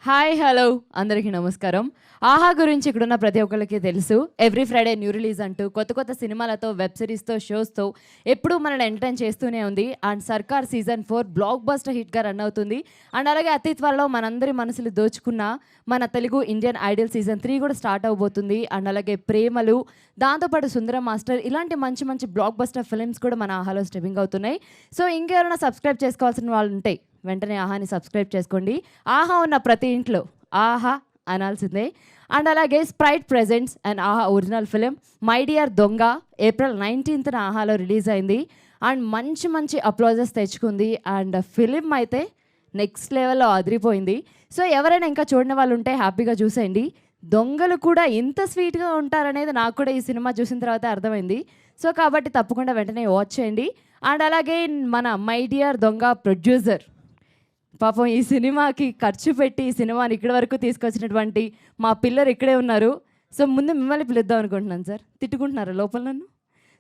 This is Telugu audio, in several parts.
హాయ్ హలో అందరికీ నమస్కారం. ఆహా గురించి ఇక్కడున్న ప్రతి ఒక్కరికి తెలుసు. ఎవ్రీ ఫ్రైడే న్యూ రిలీజ్ అంటూ కొత్త కొత్త సినిమాలతో, వెబ్ సిరీస్‌తో, షోస్‌తో ఎప్పుడూ మనల్ని ఎంటర్‌టైన్ చేస్తూనే ఉంది. అండ్ 'సర్కార్' సీజన్ 4 బ్లాక్ బస్టర్ హిట్‌గా రన్ అవుతుంది. అండ్ అలాగే అతి త్వరలో మనందరి మనసులు దోచుకున్న మన తెలుగు ఇండియన్ ఐడల్ సీజన్ 3 కూడా స్టార్ట్ అవబోతుంది. అండ్ అలాగే 'ప్రేమలు', దాంతోపాటు 'సుందరం మాస్టర్' ఇలాంటి మంచి మంచి బ్లాక్ బస్టర్ ఫిల్మ్స్ కూడా మన ఆహాలో స్ట్రీమింగ్ అవుతున్నాయి. సో ఇంకెవరైనా సబ్స్క్రైబ్ చేసుకోవాల్సిన వాళ్ళు ఉంటే వెంటనే ఆహాని సబ్స్క్రైబ్ చేసుకోండి. ఆహా ఉన్న ప్రతి ఇంట్లో ఆహా అనాల్సిందే. అండ్ అలాగే స్ప్రైట్ ప్రెజెంట్స్ అండ్ ఆహా ఒరిజినల్ ఫిలిం 'మై డియర్ దొంగ' ఏప్రిల్ 19న ఆహాలో రిలీజ్ అయింది. అండ్ మంచి మంచి అప్లాజెస్ తెచ్చుకుంది. అండ్ ఫిలిం అయితే నెక్స్ట్ లెవెల్లో అదిరిపోయింది. సో ఎవరైనా ఇంకా చూడని వాళ్ళు ఉంటే హ్యాపీగా చూసేయండి. దొంగలు కూడా ఇంత స్వీట్గా ఉంటారనేది నాకు కూడా ఈ సినిమా చూసిన తర్వాత అర్థమైంది. సో కాబట్టి తప్పకుండా వెంటనే వాచ్ చేయండి. అండ్ అలాగే మన 'మై డియర్ దొంగ' ప్రొడ్యూసర్ పాపం ఈ సినిమాకి ఖర్చు పెట్టి ఈ సినిమాని ఇక్కడి వరకు తీసుకొచ్చినటువంటి మా పిల్లలు ఇక్కడే ఉన్నారు. సో ముందు మిమ్మల్ని పిలుద్దాం అనుకుంటున్నాను సార్. తిట్టుకుంటున్నారా లోపల నన్ను?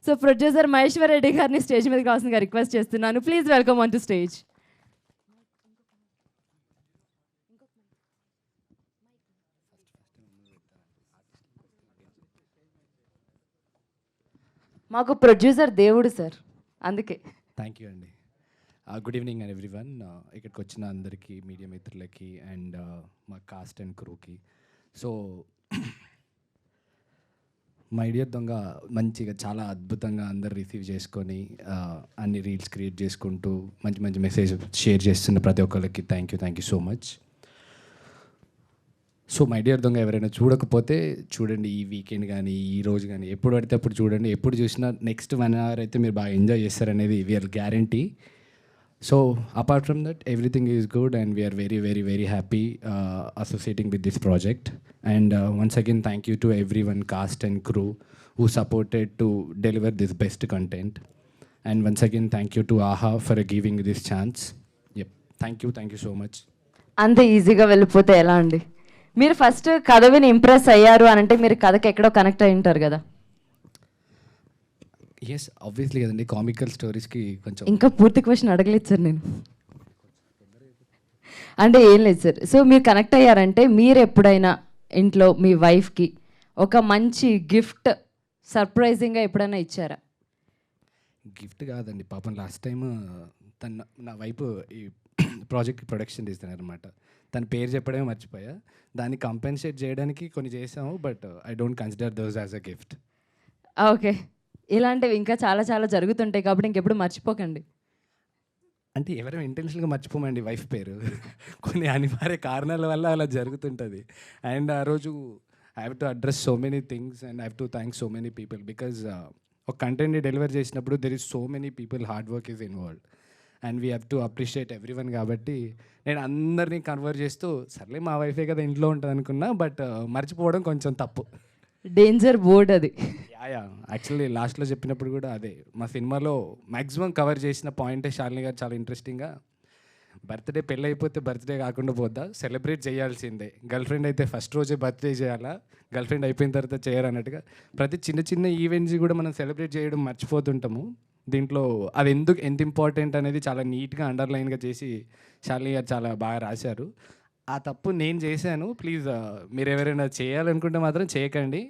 సో ప్రొడ్యూసర్ మహేశ్వర్ రెడ్డి గారిని స్టేజ్ మీదకి కావాల్సిందిగా రిక్వెస్ట్ చేస్తున్నాను. Please welcome on to stage. మాకు ప్రొడ్యూసర్ దేవుడు సార్, అందుకే. థ్యాంక్ యూ అండి. Good evening and everyone. ఇక్కడికి వచ్చిన అందరికీ, మీడియా మిత్రులకి అండ్ మా కాస్ట్ అండ్ క్రూకి. సో మై డియర్ దొంగ మంచిగా చాలా అద్భుతంగా అందరు రిసీవ్ చేసుకొని అన్ని రీల్స్ క్రియేట్ చేసుకుంటూ మంచి మంచి మెసేజ్ షేర్ చేస్తున్న ప్రతి ఒక్కరికి thank you so much. So my dear దొంగ ఎవరైనా చూడకపోతే చూడండి, ఈ వీకెండ్ కానీ ఈ రోజు కానీ ఎప్పుడు పడితే అప్పుడు చూడండి. ఎప్పుడు చూసినా నెక్స్ట్ 1 hour అయితే మీరు బాగా ఎంజాయ్ చేస్తారనేది we're guarantee. So apart from that everything is good and we're very happy associating with this project. And once again thank you to every one cast and crew who supported to deliver this best content. And once again thank you to Aha for giving this chance. Yup, thank you so much. అంత ఈజీగా వెళ్ళిపోతే ఎలా అండి? మీరు ఫస్ట్ కథ విని ఇంప్రెస్ అయ్యారు అని అంటే మీరు కథకి ఎక్కడో కనెక్ట్ అయి ఉంటారు కదా. ఎస్ ఆబ్వియస్లీ కదండి, కామికల్ స్టోరీస్కి కొంచెం. ఇంకా పూర్తి క్వశ్చన్ అడగలేదు సార్ నేను. అంటే ఏం లేదు సార్. సో మీరు కనెక్ట్ అయ్యారంటే మీరు ఎప్పుడైనా ఇంట్లో మీ వైఫ్కి ఒక మంచి గిఫ్ట్ సర్ప్రైజింగ్గా ఎప్పుడైనా ఇచ్చారా? గిఫ్ట్ కాదండి, పాపం లాస్ట్ టైం నా వైపు ఈ ప్రాజెక్ట్ ప్రొడక్షన్ తీస్తాను అనమాట. తన పేరు చెప్పడమే మర్చిపోయా. దాన్ని కంపెన్సేట్ చేయడానికి కొన్ని చేసాము, but I don't consider those as a gift. Okay, ఇలాంటివి ఇంకా చాలా చాలా జరుగుతుంటాయి కాబట్టి ఇంకెప్పుడు మర్చిపోకండి. అంటే ఎవరైనా ఇంటెన్షనల్గా మర్చిపోమండి వైఫ్ పేరు. కొన్ని అనివార్య కారణాల వల్ల అలా జరుగుతుంటుంది. అండ్ ఆ రోజు I have to address so many things and I have to thank so many people because ఒక కంటెంట్ని డెలివర్ చేసినప్పుడు there is so many people hard work is involved and we have to appreciate every one. కాబట్టి నేను అందరినీ కన్వర్ట్ చేస్తూ సర్లే మా వైఫే కదా ఇంట్లో ఉంటుంది అనుకున్నా, బట్ మర్చిపోవడం కొంచెం తప్పు. డేంజర్ బోర్డ్ అది. యా యాక్చువల్లీ లాస్ట్లో చెప్పినప్పుడు కూడా అదే మా సినిమాలో మ్యాక్సిమం కవర్ చేసిన పాయింటే శాలిని గారు చాలా ఇంట్రెస్టింగ్గా బర్త్డే పెళ్ళి అయిపోతే బర్త్డే కాకుండా పోద్దా, సెలబ్రేట్ చేయాల్సిందే. గర్ల్ ఫ్రెండ్ అయితే ఫస్ట్ రోజే బర్త్డే చేయాలా, గర్ల్ ఫ్రెండ్ అయిపోయిన తర్వాత చేయరు అన్నట్టుగా ప్రతి చిన్న చిన్న ఈవెంట్స్ కూడా మనం సెలబ్రేట్ చేయడం మర్చిపోతుంటాము. దీంట్లో అది ఎంత ఇంపార్టెంట్ అనేది చాలా నీట్గా అండర్లైన్గా చేసి శాలిని గారు చాలా బాగా రాశారు. ఆ తప్పు నేను చేశాను. ప్లీజ్ మీరు ఎవరైనా చేయాలనుకుంటే మాత్రం చేయకండి.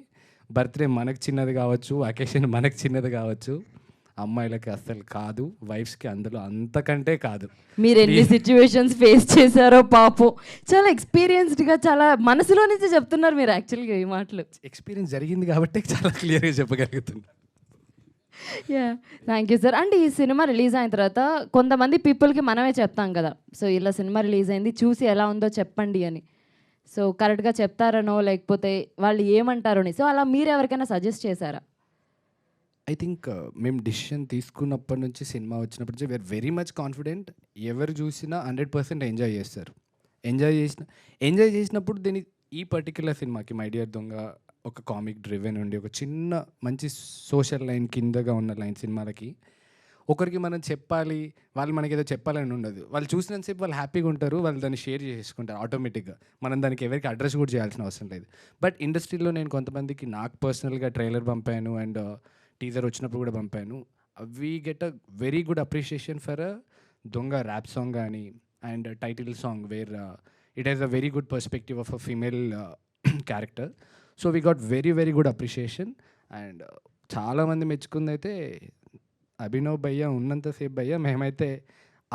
బర్త్డే మనకు చిన్నది కావచ్చు, అకేషన్ మనకు చిన్నది కావచ్చు, అమ్మాయిలకి అస్సలు కాదు, వైఫ్స్కి అందులో అంతకంటే కాదు. మీరు ఎన్ని సిచ్యువేషన్స్ ఫేస్ చేశారో పాపం. చాలా ఎక్స్పీరియన్స్డ్గా చాలా మనసులో నుంచి చెప్తున్నారు మీరు యాక్చువల్గా ఈ మాటలు. ఎక్స్పీరియన్స్ జరిగింది కాబట్టి చాలా క్లియర్గా చెప్పగలుగుతున్నా. Yeah, thank you sir. అంటే ఈ సినిమా రిలీజ్ అయిన తర్వాత కొంతమంది పీపుల్కి మనమే చెప్తాం కదా, సో ఇలా సినిమా రిలీజ్ అయింది చూసి ఎలా ఉందో చెప్పండి అని. సో కరెక్ట్గా చెప్తారనో లేకపోతే వాళ్ళు ఏమంటారో అని. సో అలా మీరు ఎవరికైనా సజెస్ట్ చేశారా? ఐ థింక్ మేము డిసిషన్ తీసుకున్నప్పటి నుంచి సినిమా వచ్చినప్పటి నుంచి వీఆర్ వెరీ మచ్ కాన్ఫిడెంట్. ఎవరు చూసినా 100% ఎంజాయ్ చేస్తారు. ఎంజాయ్ చేసినప్పుడు దీని ఈ పర్టిక్యులర్ సినిమాకి మై డియర్ దొంగ ఒక కామిక్ డ్రివెన్ ఉండి ఒక చిన్న మంచి సోషల్ లైన్ కిందగా ఉన్న లైన్ సినిమాలకి ఒకరికి మనం చెప్పాలి, వాళ్ళు మనకి ఏదో చెప్పాలని ఉండదు. వాళ్ళు చూసినంతసేపు వాళ్ళు హ్యాపీగా ఉంటారు, వాళ్ళు దాన్ని షేర్ చేసుకుంటారు ఆటోమేటిక్గా. మనం దానికి ఎవరికి అడ్రస్ కూడా చేయాల్సిన అవసరం లేదు. బట్ ఇండస్ట్రీలో నేను కొంతమందికి నాకు పర్సనల్గా ట్రైలర్ పంపాను అండ్ టీజర్ వచ్చినప్పుడు కూడా పంపాను. We get a very good appreciation for దొంగ ర్యాప్ సాంగ్ కానీ and title song wear it has a very good perspective of a female character. So we got very, very good appreciation. And చాలామంది మెచ్చుకుంది అయితే అభినవ్ భయ్య ఉన్నంతసేపు భయ్య మేమైతే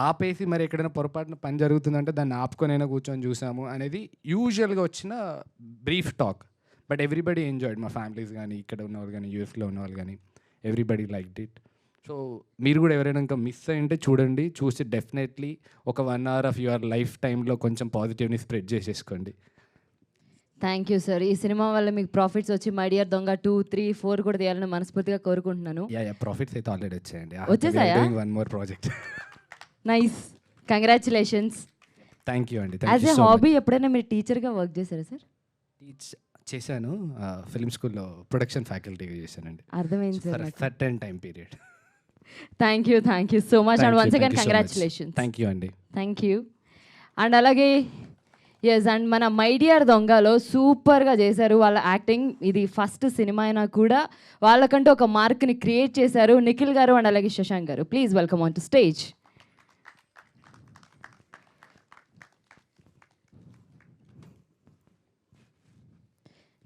ఆపేసి మరి ఎక్కడైనా పొరపాటున పని జరుగుతుందంటే దాన్ని ఆపుకొనైనా కూర్చొని చూసాము అనేది యూజువల్గా వచ్చిన brief talk. But everybody enjoyed, మా ఫ్యామిలీస్ కానీ ఇక్కడ ఉన్నవాళ్ళు కానీ యూఎస్లో ఉన్నవాళ్ళు కానీ ఎవ్రీబడి లైక్డ్ ఇట్. సో మీరు కూడా ఎవరైనా ఇంకా మిస్ అయ్యింటే చూడండి, చూసి డెఫినెట్లీ ఒక 1 hour ఆఫ్ యువర్ లైఫ్ టైంలో కొంచెం పాజిటివ్ని స్ప్రెడ్ చేసేసుకోండి. Thank you sir. ఈ సినిమా వల్ల మీకు ప్రాఫిట్స్ వచ్చి మై డియర్ దొంగ 2, 3, 4 కూడా తీయాలని మనస్ఫూర్తిగా కోరుకుంటున్నాను. యా ప్రాఫిట్స్ అయితే ఆల్రెడీ వచ్చాయండి. వచ్చేసాయా? One more project. Nice, congratulations. Thank you అండి. యాజ్ ఏ హాబీ ఎప్పుడైనా మీరు టీచర్గా వర్క్ చేశారా సార్? చేశాను, ఫిల్మ్ స్కూల్లో ప్రొడక్షన్ ఫ్యాకల్టీగా చేశానండి. అర్థమైంది sir. Certain time period. Thank you so much and once again congratulations. Thank you అండి. Thank you. అండ్ అలాగే ఎస్, అండ్ మన మై డియర్ దొంగలో సూపర్గా చేశారు వాళ్ళ యాక్టింగ్. ఇది ఫస్ట్ సినిమా అయినా కూడా వాళ్ళకంటూ ఒక మార్క్ని క్రియేట్ చేశారు నిఖిల్ గారు అండ్ అలాగే శశాంక్ గారు. Please welcome on to stage.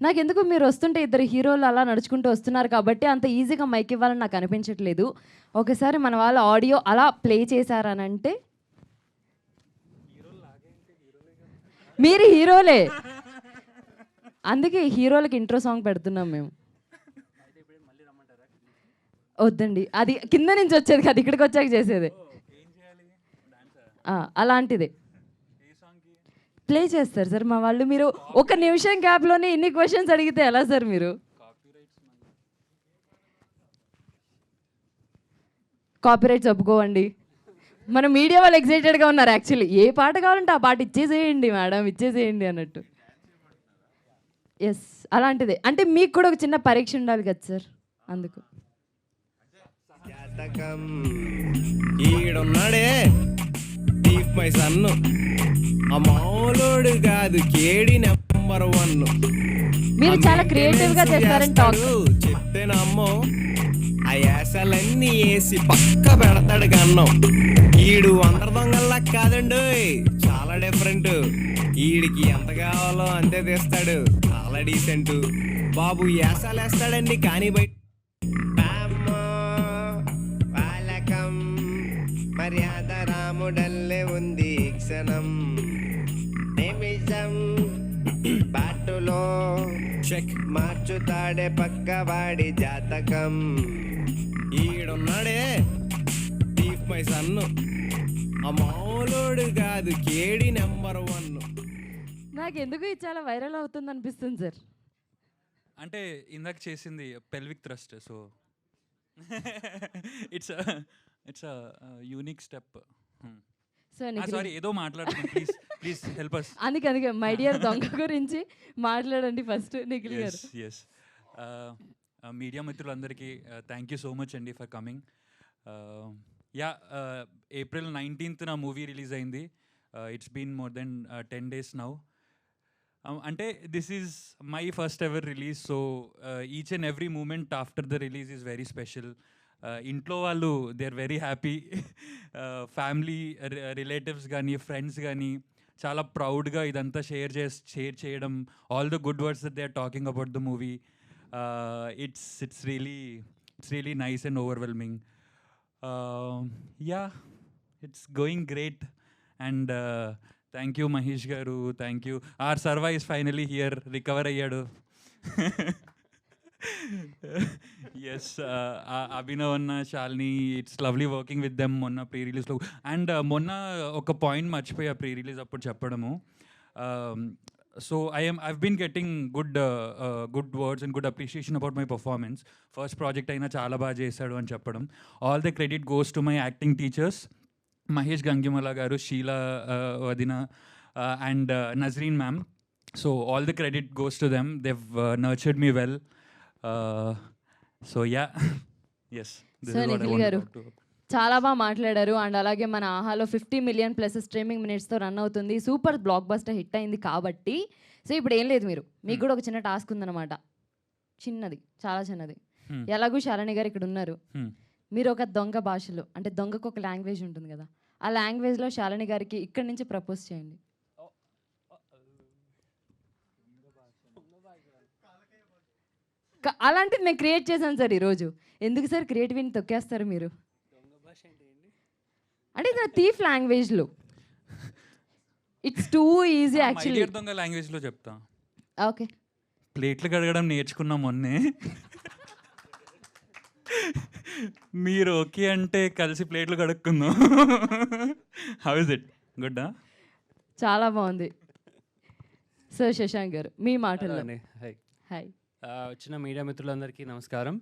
నాకెందుకు మీరు వస్తుంటే ఇద్దరు హీరోలు అలా నడుచుకుంటూ వస్తున్నారు కాబట్టి అంత ఈజీగా మైక్ ఇవ్వాలని నాకు అనిపించట్లేదు. ఒకసారి మన వాళ్ళ ఆడియో అలా ప్లే చేశారనంటే మీరు హీరోలే, అందుకే హీరోలకి ఇంట్రో సాంగ్ పెడుతున్నాం మేము. వద్దండి, అది కింద నుంచి వచ్చేది కదా, ఇక్కడికి వచ్చాక చేసేది అలాంటిదే ప్లే చేస్తారు సార్ మా వాళ్ళు. మీరు 1 నిమిషం గ్యాప్లోనే ఇన్ని క్వశ్చన్స్ అడిగితే ఎలా సార్ మీరు? కాపీరైట్స్ ఒప్పుకోవండి. మన మీడియా వాళ్ళు ఎక్సైటెడ్గా ఉన్నారు యాక్చువల్లీ. ఏ పాట కావాలంటే ఆ పాట ఇచ్చేసేయండి మేడం, ఇచ్చేసేయండి అన్నట్టు. ఎస్, అలాంటిదే. అంటే మీకు కూడా ఒక చిన్న పరీక్ష ఉండాలి కదా సార్, అందుకు. ఈడున్నాడే దీప్ మై సన్ను, ఆ మామూలుడు కాదు, కేడి నెంబర్ 1. మీరు చాలా క్రియేటివ్గా చేస్తారని టాక్. చెప్తే నమ్మో, ఆ యాసలన్నీ వేసి పక్క పెడతాడు కన్నం. ఈడు అందరి దొంగల్లా కాదండు, చాలా డిఫరెంట్. ఈడికి ఎంత కావాలో అంతే తీస్తాడు, చాలా డీసెంట్. బాబు యాసాలు వేస్తాడండి కానీ బయట వాలకం మర్యాద రాముడల్లే ఉంది క్షణం నిమిషం బాటులో చెక్ మార్చుతాడే పక్కవాడి జాతకం. ఈడున్నాడే దీప్ మై సన్ను, ఆ మామూలుడు కాదు, కేడి నెంబర్ 1. నాకు ఎందుకు ఇది చాలా వైరల్ అవుతుంది అనిపిస్తుంది సార్. అంటే ఇందాక చేసింది pelvic thrust, so it's unique step. So sorry, ఏదో మాట్లాడుతున్నాను, ప్లీజ్ ప్లీజ్ హెల్ప్ అస్. అందుకే మై డియర్ దొంగ గురించి మాట్లాడండి ఫస్ట్ నిఖిల్ గారు. ఎస్, మీడియా మిత్రులందరికీ థ్యాంక్ యూ సో మచ్ అండి for coming. Yeah, April 19th నా మూవీ రిలీజ్ అయింది. It's been more than 10 days now. అంటే this is my first ever release, so each and every moment after the release is very special. ఇంట్లో వాళ్ళు they are very happy, family relatives కానీ ఫ్రెండ్స్ కానీ చాలా ప్రౌడ్గా ఇదంతా షేర్ చేయడం, all the good words that they are talking about the movie. It's really nice and overwhelming. Yeah, it's going great, and thank you Mahesh garu, thank you. Our Sarva is finally here, recover ayyadu. Yes, Abhinav anna, Shalini, it's lovely working with them monna pre-release lo. And monna oka point marchipoya pre-release appudu cheppadamu. So I've been getting good words and good appreciation about my performance. First project aina chaala baga chesadu ani cheppadam. All the credit goes to my acting teachers, Mahesh Gangimala garu, Sheila Vadina, and Nazreen ma'am. So all the credit goes to them. They've nurtured me well. So yeah, yes. This So is what I Nikhil want garu, to talk to. చాలా బాగా మాట్లాడారు. అండ్ అలాగే మన ఆహాలో 50 million+ స్ట్రీమింగ్ మినిట్స్తో రన్ అవుతుంది. సూపర్ బ్లాక్ బస్టర్ హిట్ అయింది కాబట్టి. సో ఇప్పుడు ఏం లేదు, మీకు కూడా ఒక చిన్న టాస్క్ ఉందన్నమాట. చిన్నది, చాలా చిన్నది. ఎలాగూ శాలిని గారు ఇక్కడ ఉన్నారు, మీరు ఒక దొంగ భాషలో, అంటే దొంగకు ఒక లాంగ్వేజ్ ఉంటుంది కదా, ఆ లాంగ్వేజ్లో శాలిని గారికి ఇక్కడి నుంచి ప్రపోజ్ చేయండి. అలాంటిది నేను క్రియేట్ చేశాను సార్ ఈరోజు. ఎందుకు సార్ క్రియేటివిటీని తొక్కేస్తారు మీరు? అంటే ఇది థీఫ్ లాంగ్వేజ్లో. It's two easy actually. దొంగ లాంగ్వేజ్లో చెప్తా. ఓకే. ప్లేట్లు కడగడం నేర్చుకున్నాం మొన్నే. మీరు ఓకే అంటే కలిసి ప్లేట్లు కడుక్కుందాం. How is it? గుడ్డా? చాలా బాగుంది. సో శశాంక్ గారు మీ మాటల్లో. Hi hi. వచ్చిన మీడియా మిత్రులందరికీ నమస్కారం.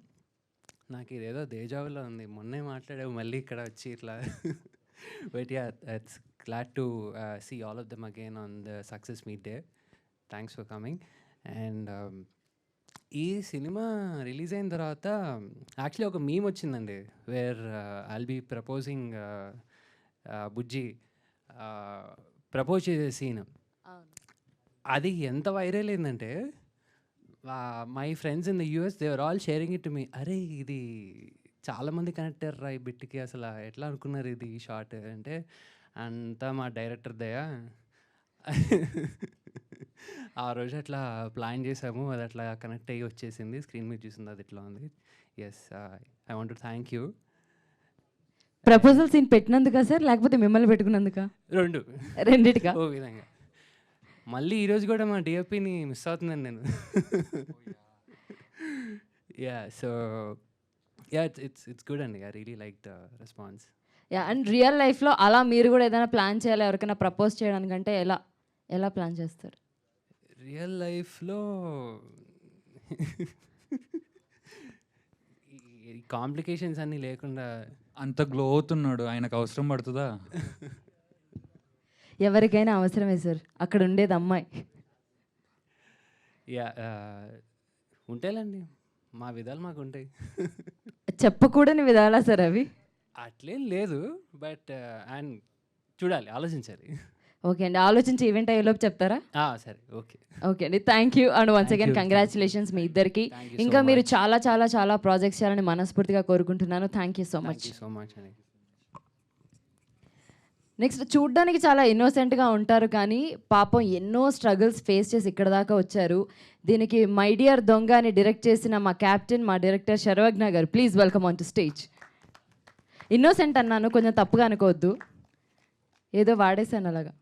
నాకు ఇదేదో దేజావులో ఉంది, మొన్నే మాట్లాడావు మళ్ళీ ఇక్కడ వచ్చి ఇట్లా. But yeah, it's glad to see all of them again on the success meet day. Thanks for coming. And ఈ సినిమా రిలీజ్ అయిన తర్వాత యాక్చువల్లీ ఒక మీమ్ వచ్చిందండి, where I'll be proposing Bujji propose చేసే సీన్. అది ఎంత వైరల్ అయిందంటే my friends in the US they are all sharing it to me. అరే ఇది చాలామంది కనెక్ట్ అయ్యారు ఈ బిట్కి, అసలు ఎట్లా అనుకున్నారు ఇది షార్ట్ అంటే, అంతా మా డైరెక్టర్ దయా. ఆ రోజు అట్లా ప్లాన్ చేసాము, అది అట్లా కనెక్ట్ అయ్యి వచ్చేసింది, స్క్రీన్ మీద చూసింది, అది ఇట్లా ఉంది. Yes, I want to thank you. Proposal scene పెట్టినందుకా సార్, లేకపోతే మిమ్మల్ని పెట్టుకున్నందుకా? రెండిటికా? ఓ విధంగా. మళ్ళీ ఈరోజు కూడా మా డిఓపిని మిస్ అవుతున్నాను నేను. Yeah, so yeah, it's good అండి. I really like the response. Yeah, and real లైఫ్లో అలా మీరు కూడా ఏదైనా ప్లాన్ చేయాలి ఎవరికైనా ప్రపోజ్ చేయడానికంటే ఎలా ప్లాన్ చేస్తారు? రియల్ లైఫ్లో ఈ కాంప్లికేషన్స్ అన్నీ లేకుండా. అంత గ్లో అవుతున్నాడు, ఆయనకు అవసరం పడుతుందా? ఎవరికైనా అవసరమే సార్, అక్కడ ఉండేది అమ్మాయి. యా, ఉంటాయిలండి, మా విధాలు మాకు ఉంటాయి. చెప్పకూడని విధాలా సార్ అవి? అట్లేం లేదు, బట్ అండ్ చూడాలి, ఆలోచించాలి. ఓకే అండి, ఆలోచించి ఈవెంట్ అయ్యేలోపు చెప్తారా? సరే, ఓకే. ఓకే అండి, thank you. And once again congratulations మీ ఇద్దరికి. ఇంకా మీరు చాలా చాలా చాలా ప్రాజెక్ట్స్ చేయాలని మనస్ఫూర్తిగా కోరుకుంటున్నాను. Thank you so much. So much అండి. నెక్స్ట్, చూడ్డానికి చాలా ఇన్నోసెంట్గా ఉంటారు కానీ పాపం ఎన్నో స్ట్రగుల్స్ ఫేస్ చేసి ఇక్కడ దాకా వచ్చారు. దీనికి మై డియర్ దొంగ అని డైరెక్ట్ చేసిన మా క్యాప్టెన్, మా డైరెక్టర్ శర్వజ్ఞ గారు, please welcome on to stage. Innocent అన్నాను, కొంచెం తప్పుగా అనుకోవద్దు, ఏదో వాడేసాను అలాగా.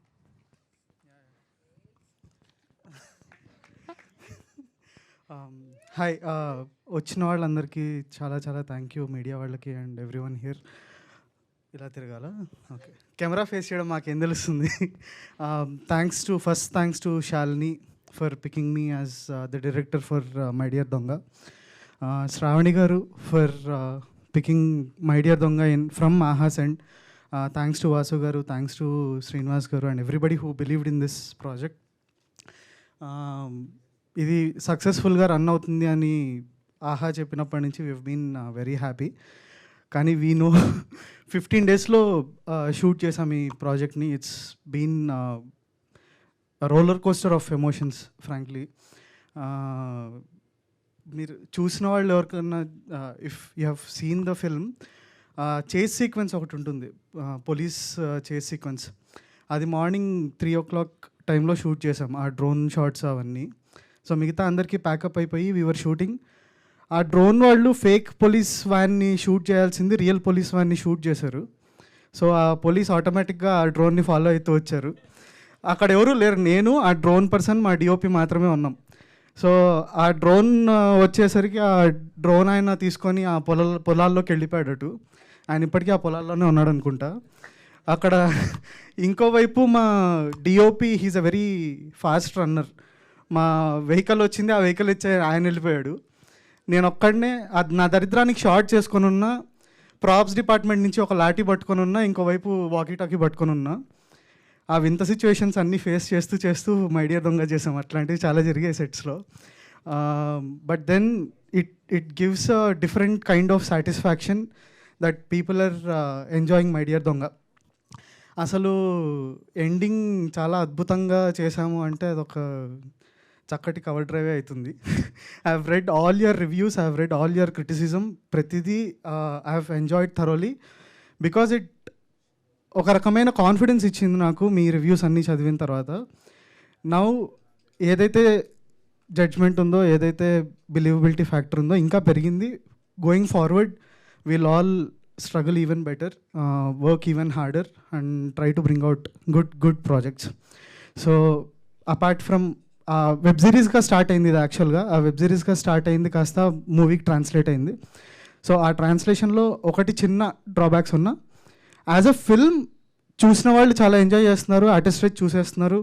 హాయ్, వచ్చిన వాళ్ళందరికీ చాలా చాలా థ్యాంక్ యూ, మీడియా వాళ్ళకి అండ్ ఎవ్రీ వన్ హియర్. ఇలా తిరగాల? ఓకే, కెమెరా ఫేస్ చేయడం మాకేం తెలుస్తుంది. Thanks to Shalini for picking me as the director for my dear Donga. Shravani గారు for picking my dear Donga from Aha's and thanks to Vasu గారు, థ్యాంక్స్ టు శ్రీనివాస్ గారు and everybody who believed in this project. ఇది సక్సెస్ఫుల్గా రన్ అవుతుంది అని ఆహా చెప్పినప్పటి నుంచి వీ బీన్ వెరీ హ్యాపీ. కానీ వీ నో 15 డేస్లో షూట్ చేసాం ఈ ప్రాజెక్ట్ని. It's been roller coaster of emotions frankly. మీరు చూసిన వాళ్ళు ఎవరికన్నా, if you have seen the film, chase sequence ఒకటి ఉంటుంది, పోలీస్ చేస్ సీక్వెన్స్. అది మార్నింగ్ 3 o'clock టైంలో షూట్ చేసాం, ఆ డ్రోన్ షాట్స్ అవన్నీ. సో మిగతా అందరికీ ప్యాకప్ అయిపోయి వీవర్ షూటింగ్. ఆ డ్రోన్ వాళ్ళు ఫేక్ పోలీస్ వ్యాన్ని షూట్ చేయాల్సింది రియల్ పోలీస్ వ్యాన్ని షూట్ చేశారు. సో ఆ పోలీస్ ఆటోమేటిక్గా ఆ డ్రోన్ని ఫాలో అవుతూ వచ్చారు. అక్కడ ఎవరు లేరు, నేను, ఆ డ్రోన్ పర్సన్, మా డిఓపి మాత్రమే ఉన్నాం. సో ఆ డ్రోన్ వచ్చేసరికి ఆ డ్రోన్ ఆయన తీసుకొని ఆ పొలాల్లోకి వెళ్ళిపోయాడటు. ఆయన ఇప్పటికీ ఆ పొలాల్లోనే ఉన్నాడు అనుకుంటా. అక్కడ ఇంకోవైపు మా DOP, he's a very fast runner. మా వెహికల్ వచ్చింది, ఆ వెహికల్ ఇచ్చే ఆయన వెళ్ళిపోయాడు. నేను ఒక్కడనే నా దరిద్రానికి షార్ట్ చేసుకొని ఉన్నా, ప్రాప్స్ డిపార్ట్మెంట్ నుంచి ఒక లాఠీ పట్టుకొని ఉన్నా, ఇంకోవైపు వాకీ టాకీ పట్టుకొని ఉన్నా. ఆ వింత సిచ్యువేషన్స్ అన్నీ ఫేస్ చేస్తూ మై డియర్ దొంగ చేసాం. అట్లాంటివి చాలా జరిగాయి సెట్స్లో. But then it gives a different kind of satisfaction that people are enjoying my dear Donga. అసలు ఎండింగ్ చాలా అద్భుతంగా చేశాము అంటే అదొక చక్కటి కవర్ డ్రైవే అవుతుంది. I have read all your reviews, I have read all your criticism, ప్రతిదీ I have enjoyed thoroughly because it ఒక రకమైన కాన్ఫిడెన్స్ ఇచ్చింది నాకు మీ రివ్యూస్ అన్నీ చదివిన తర్వాత. నౌ ఏదైతే జడ్జ్మెంట్ ఉందో, ఏదైతే బిలీవబిలిటీ ఫ్యాక్టర్ ఉందో ఇంకా పెరిగింది. Going forward will all struggle even better, work even harder and try to bring out good projects. So apart from web సిరీస్గా స్టార్ట్ అయింది ఇది యాక్చువల్గా. ఆ వెబ్ సిరీస్గా స్టార్ట్ అయింది కాస్త మూవీకి ట్రాన్స్లేట్ అయింది. సో ఆ ట్రాన్స్లేషన్లో ఒకటి చిన్న డ్రాబ్యాక్స్ ఉన్నా, యాజ్ అ ఫిల్మ్ చూసిన వాళ్ళు చాలా ఎంజాయ్ చేస్తున్నారు, ఆర్టిస్ట్ రేట్ చూసేస్తున్నారు.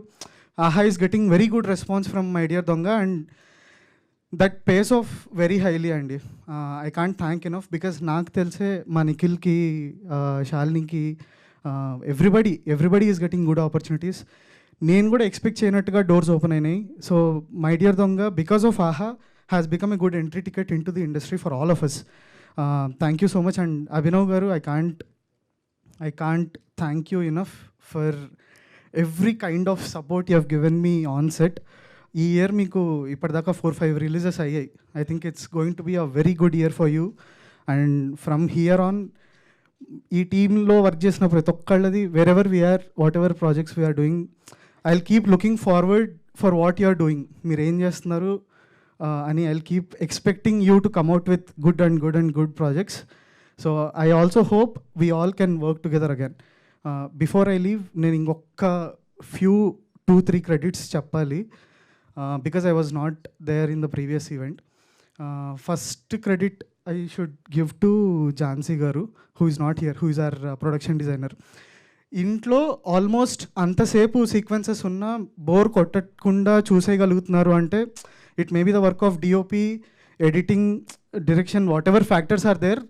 Aha is getting very good response from my dear Donga and that pace of very highly అండి. I can't thank enough because నాకు తెలిసే మా నిఖిల్కి, శాలినికి, everybody is getting good opportunities. నేను కూడా ఎక్స్పెక్ట్ చేయనట్టుగా డోర్స్ ఓపెన్ అయినాయి. So my dear Donga because of Aha has become a good entry ticket in to the industry for all of us. Thank you so much. And Abhinav గారు, I can't thank you enough for every kind of support you have given me on set. ఈ ఇయర్ మీకు ఇప్పటిదాకా 4-5 రిలీజెస్ అయ్యాయి. I think it's going to be a very good year for you. And from here on ఈ టీంలో వర్క్ చేసిన ప్రతి ఒక్కళ్ళది wherever we're, whatever projects we're doing, I will keep looking forward for what you are doing. మీరు ఏం చేస్తున్నారు అని I will keep expecting you to come out with good projects. So I also hope we all can work together again. Before I leave నేను ఇంకొక ఫ్యూ 2-3 క్రెడిట్స్ చెప్పాలి, because I was not there in the previous event. First credit I should give to Jhansi గారు, who is not here, who is our production designer. ఇంట్లో ఆల్మోస్ట్ అంతసేపు సీక్వెన్సెస్ ఉన్నా బోర్ కొట్టకుండా చూసేయగలుగుతున్నారు అంటే it may be the work of DOP, editing, direction, whatever factors are there.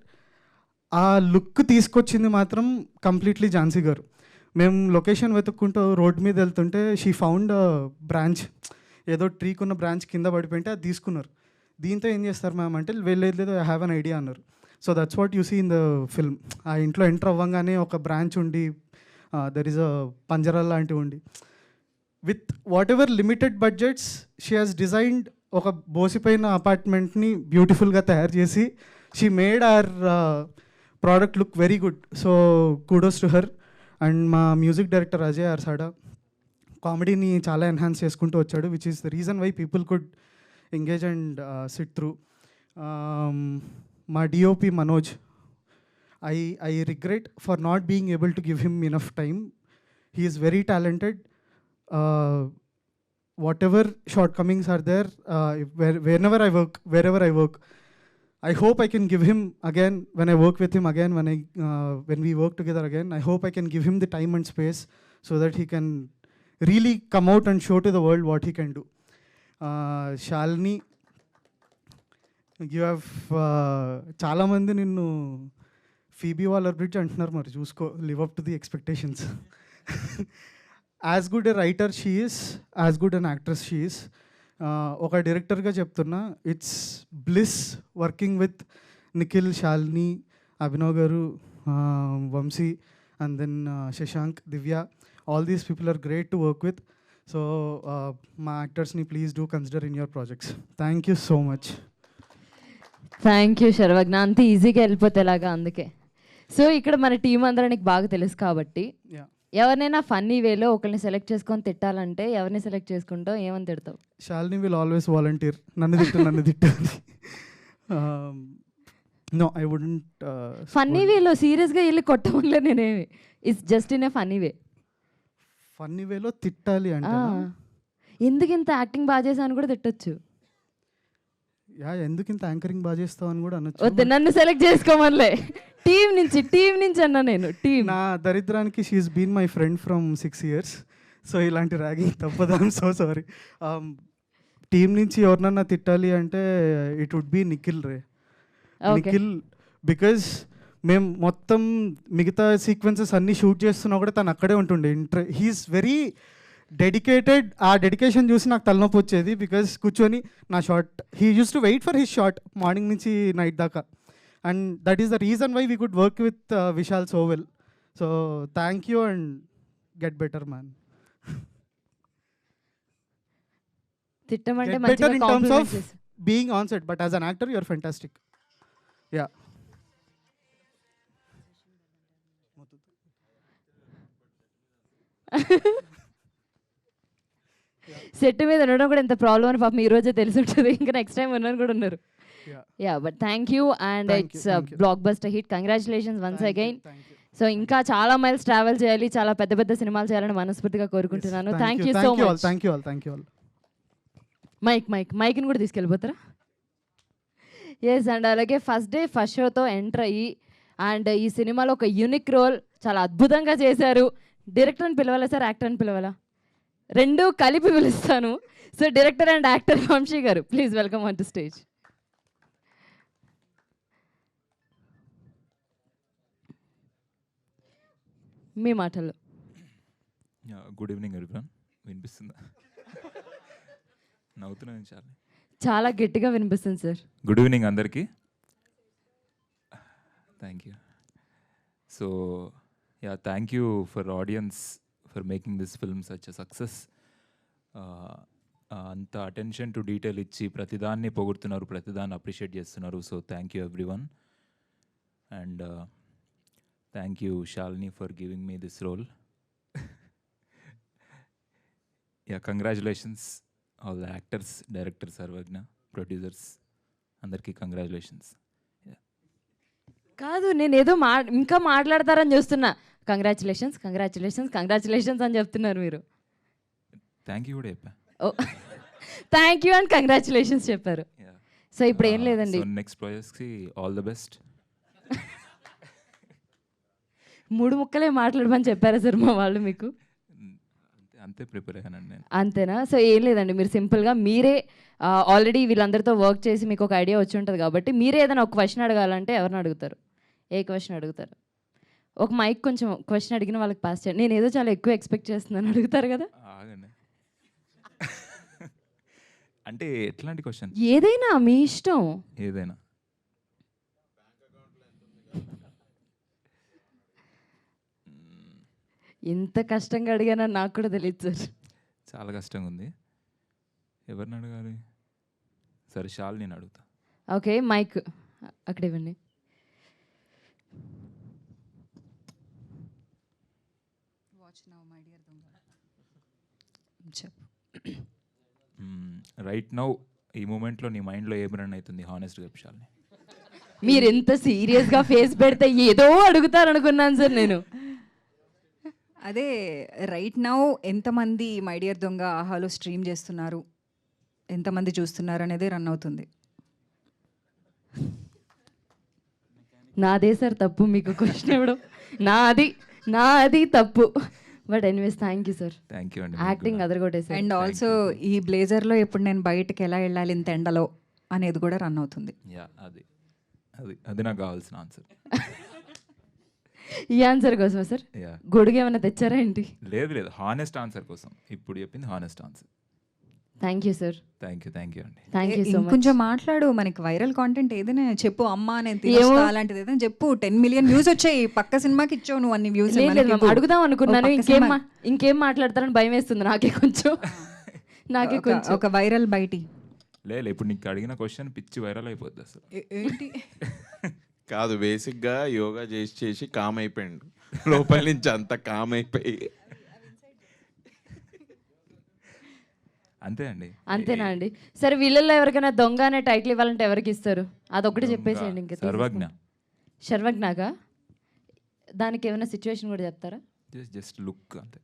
ఆ లుక్ తీసుకొచ్చింది మాత్రం కంప్లీట్లీ ఝాన్సీ గారు. మేము లొకేషన్ వెతుక్కుంటూ రోడ్ మీద వెళ్తుంటే షీ ఫౌండ్ బ్రాంచ్, ఏదో ట్రీకున్న బ్రాంచ్ కింద పడిపోయింటే అది తీసుకున్నారు. దీంతో ఏం చేస్తారు మ్యామ్ అంటే, లేదు ఐ హ్యావ్ అన్ ఐడియా అన్నారు. So that's what you see in the film. ఆ ఇంట్లో ఎంటర్ అవ్వగానే ఒక బ్రాంచ్ ఉండి, దెర్ ఈజ్ అ పంజరా లాంటివి ఉండి, with whatever limited budgets she has designed ఒక బోసిపోయిన అపార్ట్మెంట్ని బ్యూటిఫుల్గా తయారు చేసి she made our product look very good. So kudos to her. And మా మ్యూజిక్ డైరెక్టర్ అజయ్ ఆర్సాడా కామెడీని చాలా ఎన్హాన్స్ చేసుకుంటూ వచ్చాడు, which is the reason why people could engage and sit through. మా DOP Manoj, I regret for not being able to give him enough time. He is very talented. Whatever shortcomings are there, wherever I work, I hope I can give him again, when I work with him again, when we work together again, I hope I can give him the time and space so that he can really come out and show to the world what he can do. Shalini, you have చాలా మంది నిన్ను ఫీబీ వాలర్ బ్రిడ్జ్ అంటున్నారు, మరి చూసుకో, live up to the expectations. As good a writer she is, as good an actress she is. ఒక డైరెక్టర్గా చెప్తున్నా, it's bliss working with Nikhil, Shalini, Abhinav garu, Vamshi, and then Shashank, Divya. All these people are great to work with. So మా యాక్టర్స్ని please do consider in your projects. Thank you so much. Thank you Sarvagna. అంత ఈజీగా వెళ్ళిపోతే ఎలాగా, అందుకే. సో ఇక్కడ మన టీం అందరూ నీకు బాగా తెలుసు కాబట్టి, ఎవరినైనా ఫన్నీ వేలో ఒకరిని సెలెక్ట్ చేసుకొని తిట్టాలంటే ఎవరిని సెలెక్ట్ చేసుకుంటావు, ఏమని తిడతావు? శాలిని విల్ ఆల్వేస్ వాలంటీర్, నన్ను తిట్టు అని. No, I wouldn't. ఫన్నీ వేలో సీరియస్గా వెళ్ళి కొట్టమలే నేనేమి, it's just in a funny way. Funny వేలో తిట్టాలి అంటే ఎందుకు ఇంత యాక్టింగ్ బాగా చేసావు అని కూడా తిట్టొచ్చు. ఎందుకు ఇంత యాంకరింగ్ బాగా చేస్తావు అని కూడా అనొచ్చు. వద్దు, నన్ను సెలెక్ట్ చేసుకోమనిలే, టీం నుంచి అన్నా నేను. టీం నా దరిద్రానికి she's been my friend from 6 years. So ఇలాంటి ర్యాగింగ్ తప్పదు. I'm so sorry. టీం నుంచి ఎవరినన్నా తిట్టాలి అంటే ఇట్ వుడ్ బి నిఖిల్ రే. నిఖిల్, బికాజ్ మేము మొత్తం మిగతా సీక్వెన్సెస్ అన్నీ షూట్ చేస్తున్నా కూడా తను అక్కడే ఉంటుండే. He's very dedicated. ఆ డెడికేషన్ చూసి నాకు తలనొప్పి వచ్చేది, బికాజ్ కూర్చొని నా shot, he uses to wait for his shot morning నుంచి నైట్ దాకా. And that is the reason why we could work with Vishal so well. So thank you and get better man. తిట్టమంటే better in terms of being on set, but as an actor you are fantastic. Yeah. Set మీద ఉండడం కూడా ఎంత ప్రాబ్లం అని పాపం ఈ రోజే తెలిసి ఉంటుంది, ఇంకా నెక్స్ట్ టైం ఉన్నది కూడా ఉన్నారు. Yeah. Yeah but thank you and Thank you, it's thank you. Block buster hit. Congratulations once Thank you, again. thank you. So ఇంకా చాలా మైల్స్ ట్రావెల్ చేయాలి, చాలా పెద్ద పెద్ద సినిమాలు చేయాలని మనస్ఫూర్తిగా కోరుకుంటున్నాను. Thank you so much. Thank you all. మైక్ని కూడా తీసుకెళ్ళిపోతారా? ఎస్ అండ్ అలాగే ఫస్ట్ డే ఫస్ట్ షోతో ఎంటర్ అయ్యి అండ్ ఈ సినిమాలో ఒక యూనిక్ రోల్ చాలా అద్భుతంగా చేశారు. డైరెక్టర్ అని పిలవాలా సార్, యాక్టర్ అని పిలవాలా? రెండు కలిపి పిలుస్తాను. So director and actor Vamshi garu, please welcome on to stage. మీ మాటల్లో. Good evening everyone. వినిపిస్తుందా? నవ్వుతున్నాను చాలా. చాలా గట్టిగా వినిపిస్తుంది సార్. గుడ్ ఈవినింగ్ అందరికీ. Thank you. So yeah, thank you for audience for making this film such a success. అంత అటెన్షన్ టు డీటెయిల్ ఇచ్చి ప్రతిదాన్ని పొగుడుతున్నారు, ప్రతిదాన్ని అప్రిషియేట్ చేస్తున్నారు. So thank you everyone. And thank you Shalini for giving me this role. Yeah, congratulations all the actors, director Sarvagna, producers అందరికీ కంగ్రాచులేషన్స్. కాదు, నేను ఏదో ఇంకా మాట్లాడతారని చూస్తున్నా. కంగ్రాచులేషన్స్ అని చెప్తున్నారు మీరు. థ్యాంక్ యూ కూడా చెప్పా. ఓ థ్యాంక్ యూ అండ్ కంగ్రాచులేషన్స్ చెప్పారు. సో ఇప్పుడు ఏం లేదండి, నెక్స్ట్ ప్రాజెక్ట్స్కి ఆల్ ద బెస్ట్. 3 ముక్కలే మాట్లాడమని చెప్పారా సార్ మా వాళ్ళు మీకు? అంతే ప్రిపేర్ అయ్యానండి నేను. అంతేనా? సో ఏం లేదండి, మీరు సింపుల్గా మీరే ఆల్రెడీ వీళ్ళందరితో వర్క్ చేసి మీకు ఒక ఐడియా వచ్చి ఉంటుంది కాబట్టి మీరే ఏదైనా ఒక క్వశ్చన్ అడగాలంటే ఎవరిని అడుగుతారు? ఏ క్వశ్చన్ అడుగుతారు? ఒక మైక్ కొంచెం క్వశ్చన్ అడిగిన వాళ్ళకి పాస్ చేయండి. నేను ఏదో చాలా ఎక్కువ ఎక్స్పెక్ట్ చేస్తున్నాను, అడుగుతారు కదా? ఆగండి. అంటే ఎట్లాంటి క్వశ్చన్? ఏదైనా మీ ఇష్టం. ఏదైనా. ఇంత కష్టంగా అడిగానా నాకు కూడా తెలియదు సార్. చాలా కష్టంగా ఉంది. ఎవరిని అడగాలి? సరే, షాల్ నేను అడుగుతా. ఓకే, మైక్ అక్కడ ఇవ్వండి. రైట్ నౌ ఈ మూమెంట్లో నీ మైండ్లో ఏం రన్ అవుతుంది? హానెస్ట్గా చెప్పు షాల్ని. మీరు ఎంత సీరియస్గా ఫేస్ పెడితే ఏదో అడుగుతారు అనుకున్నాను సార్ నేను. అదే రైట్ నౌ ఎంతమంది మై డియర్ దొంగ ఆహాలో స్ట్రీమ్ చేస్తున్నారు, ఎంతమంది చూస్తున్నారు అనేది రన్ అవుతుంది. నాదే సార్ తప్పు మీకు క్వశ్చన్ ఇవ్వడం, నాది తప్పు. But anyways thank you sir. Thank you అండి. యాక్టింగ్ అదరగొట్టేసారు. అండ్ ఆల్సో ఈ బ్లేజర్లో ఇప్పుడు నేను బయటకు ఎలా వెళ్ళాలి ఇంత ఎండలో అనేది కూడా రన్ అవుతుంది. యా, అది నాకు కావాల్సిన ఆన్సర్. ఈ ఆన్సర్ కోసమా సార్? యా. గొడుగు ఏమైనా తెచ్చారా ఏంటి? లేదు, హానెస్ట్ ఆన్సర్ కోసం ఇప్పుడు చెప్పింది honest answer. Thank you sir. Thank you అండి. Thank you so much. కొంచెం మాట్లాడు, మనకి వైరల్ కాంటెంట్ ఏదైనా చెప్పు. అమ్మ నేను తినేస్తా అలాంటిది ఏదైనా చెప్పు. 10 million వ్యూస్ వచ్చాయి, పక్క సినిమాకి ఇచ్చావు నువ్వు అన్ని వ్యూస్. అడుగుదాం అనుకున్నాను, ఇంకేం మాట్లాడతారని భయం వేస్తుంది నాకే కొంచెం. ఒక వైరల్ బయటి లేదు, ఇప్పుడు నీకు అడిగిన క్వశ్చన్ పిచ్చి వైరల్ అయిపోద్ది అసలు. ఏంటి కాదు, బేసిక్గా యోగా చేసి కామ్ అయిపోయాడు లోపల నుంచి, అంత కామ్ అయిపోయి. అంతే అండి. అంతేనా అండి? సరే, వీళ్ళల్లో ఎవరికైనా దొంగ అనే టైటిల్ ఇవ్వాలంటే ఎవరికి ఇస్తారు? అదొకటి చెప్పేసేయండి. ఇంకా శర్వజ్ఞగా దానికి ఏమైనా సిచ్యువేషన్ కూడా చెప్తారా? జస్ట్ లుక్ అంతే.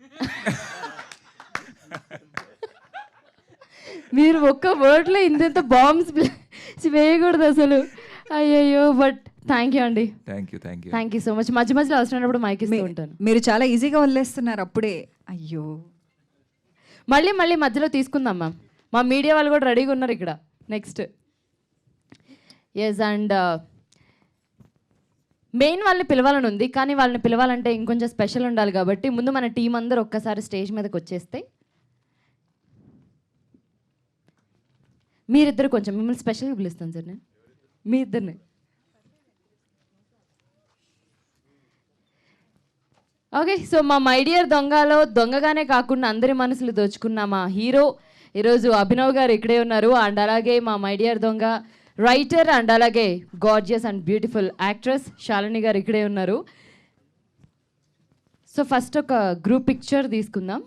మీరు ఒక్క వర్డ్లో ఇంత బాంబ్స్ వేయకూడదు అసలు. అయ్యయ్యో. బట్ థ్యాంక్ యూ అండి. Thank you so much. మధ్య మధ్యలో అవసరమైనప్పుడు మైక్ ఇస్తూ ఉంటాను. మీరు చాలా ఈజీగా వదిలేస్తున్నారు అప్పుడే. అయ్యో, మళ్ళీ మధ్యలో తీసుకుందాం మ్యామ్. మా మీడియా వాళ్ళు కూడా రెడీగా ఉన్నారు ఇక్కడ. నెక్స్ట్ ఎస్ అండ్ మెయిన్ వాళ్ళని పిలవాలని ఉంది, కానీ వాళ్ళని పిలవాలంటే ఇంకొంచెం స్పెషల్ ఉండాలి కాబట్టి ముందు మన టీం అందరూ ఒక్కసారి స్టేజ్ మీదకి వచ్చేస్తే మీరిద్దరు కొంచెం మిమ్మల్ని స్పెషల్గా పిలుస్తాను సార్ నేను. మీ ఇద్దరిని ఓకే. సో మా మై డియర్ దొంగలో దొంగగానే కాకుండా అందరి మనసులు దోచుకున్న మా హీరో ఈరోజు అభినవ్ గారు ఇక్కడే ఉన్నారు. అండ్ అలాగే మా మై డియర్ దొంగ రైటర్ అండ్ అలాగే gorgeous and beautiful actress Shalini garu ఇక్కడే ఉన్నారు. సో ఫస్ట్ ఒక గ్రూప్ పిక్చర్ తీసుకుందాం.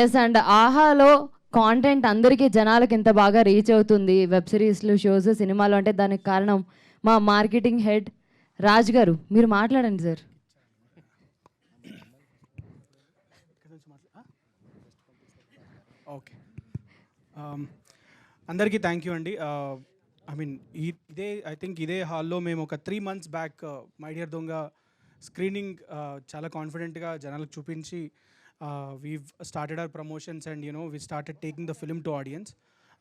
ఎస్ అండ్ ఆహాలో కాంటెంట్ అందరికీ జనాలకు ఎంత బాగా రీచ్ అవుతుంది వెబ్ సిరీస్లు షోస్ సినిమాలు అంటే దానికి కారణం మా మార్కెటింగ్ హెడ్ రాజ్ గారు. మీరు మాట్లాడండి సార్. ఓకే, అందరికీ థ్యాంక్ యూ అండి. ఐ మీన్ ఐ థింక్ ఇదే హాల్లో మేము ఒక 3 months బ్యాక్ మై డియర్ దొంగ స్క్రీనింగ్ చాలా కాన్ఫిడెంట్గా జనాలకు చూపించి we've started our promotions and we started taking the film to audience,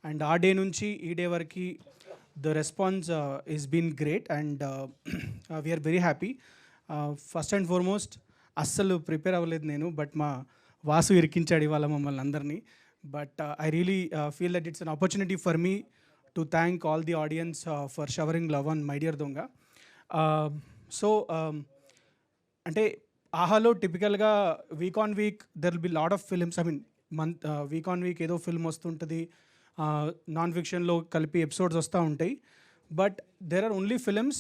and our day nunchi ee day variki the response is been great, and we are very happy. First and foremost assalu prepare avaledu nenu, but ma vasu irkinchadi ivala mammalni andarni, but I really feel that it's an opportunity for me to thank all the audience for showering love on my dear donga. So ante ఆహాలో టిపికల్గా week on week there will be lot of films. I mean week on week ఏదో ఫిల్మ్ వస్తుంటుంది, నాన్ ఫిక్షన్లో కలిపి ఎపిసోడ్స్ వస్తూ ఉంటాయి. But there are only films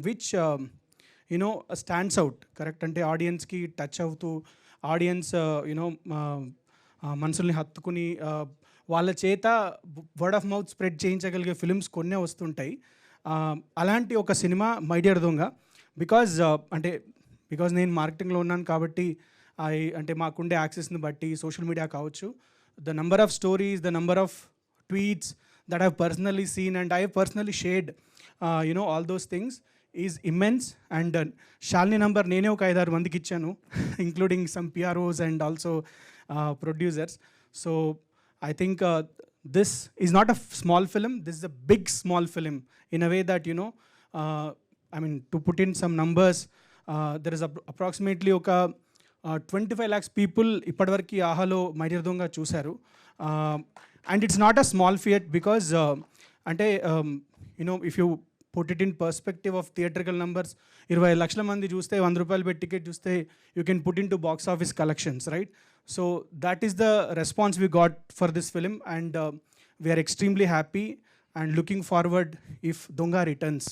which stands out, correct, అంటే ఆడియన్స్కి టచ్ అవుతూ ఆడియన్స్ మనసుల్ని హత్తుకుని వాళ్ళ చేత వర్డ్ ఆఫ్ మౌత్ స్ప్రెడ్ చేయించగలిగే ఫిల్మ్స్ కొన్నే వస్తుంటాయి. అలాంటి ఒక సినిమా మై డియర్ దొంగ. బికాజ్ నేను మార్కెటింగ్లో ఉన్నాను కాబట్టి అంటే మాకుండే యాక్సెస్ని బట్టి సోషల్ మీడియా కావచ్చు, the number of stories, the number of tweets that I've personally seen and I personally shared all those things is immense. And Shalini number నేనే ఒక 5-6 మందికి ఇచ్చాను, including some PROs and also producers. So I think this is not a small film, this is a big small film in a way that I mean, to put in some numbers, there is approximately oka 25 lakhs people ippadvariki ఆహాలో మై డియర్ దొంగ చూశారు. And it's not a small feat because ante if you put it in perspective of theatrical numbers, 20 lakhs mandi చూస్తే 100 రూపాయలు పెట్టి టికెట్ చూస్తే you can put into box office collections, right? So that is the response we got for this film, and we are extremely happy and looking forward if Donga returns.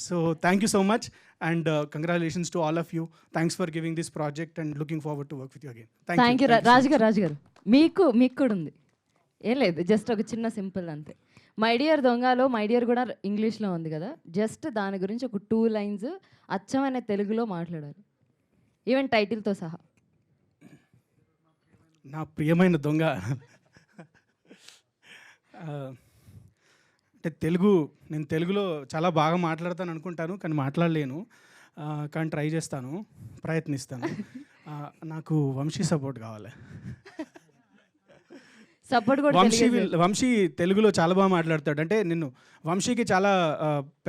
So thank you so much, and congratulations to all of you. Thanks for giving this project and looking forward to work with you again. Thank you Raj గారు. మీకు కూడా ఉంది, ఏం లేదు, జస్ట్ ఒక చిన్న సింపుల్ అంతే. మై డియర్ దొంగలో మై డియర్ కూడా ఇంగ్లీష్లో ఉంది కదా, జస్ట్ దాని గురించి ఒక 2 lines అచ్చమైన తెలుగులో మాట్లాడాలి, ఈవెన్ టైటిల్తో సహా. నా ప్రియమైన దొంగ అంటే నేను తెలుగులో చాలా బాగా మాట్లాడతాను అనుకుంటాను, కానీ మాట్లాడలేను, కానీ ట్రై చేస్తాను, ప్రయత్నిస్తాను. నాకు వంశీ సపోర్ట్ కావాలి. వంశీ తెలుగులో చాలా బాగా మాట్లాడతాడు. అంటే నేను వంశీకి చాలా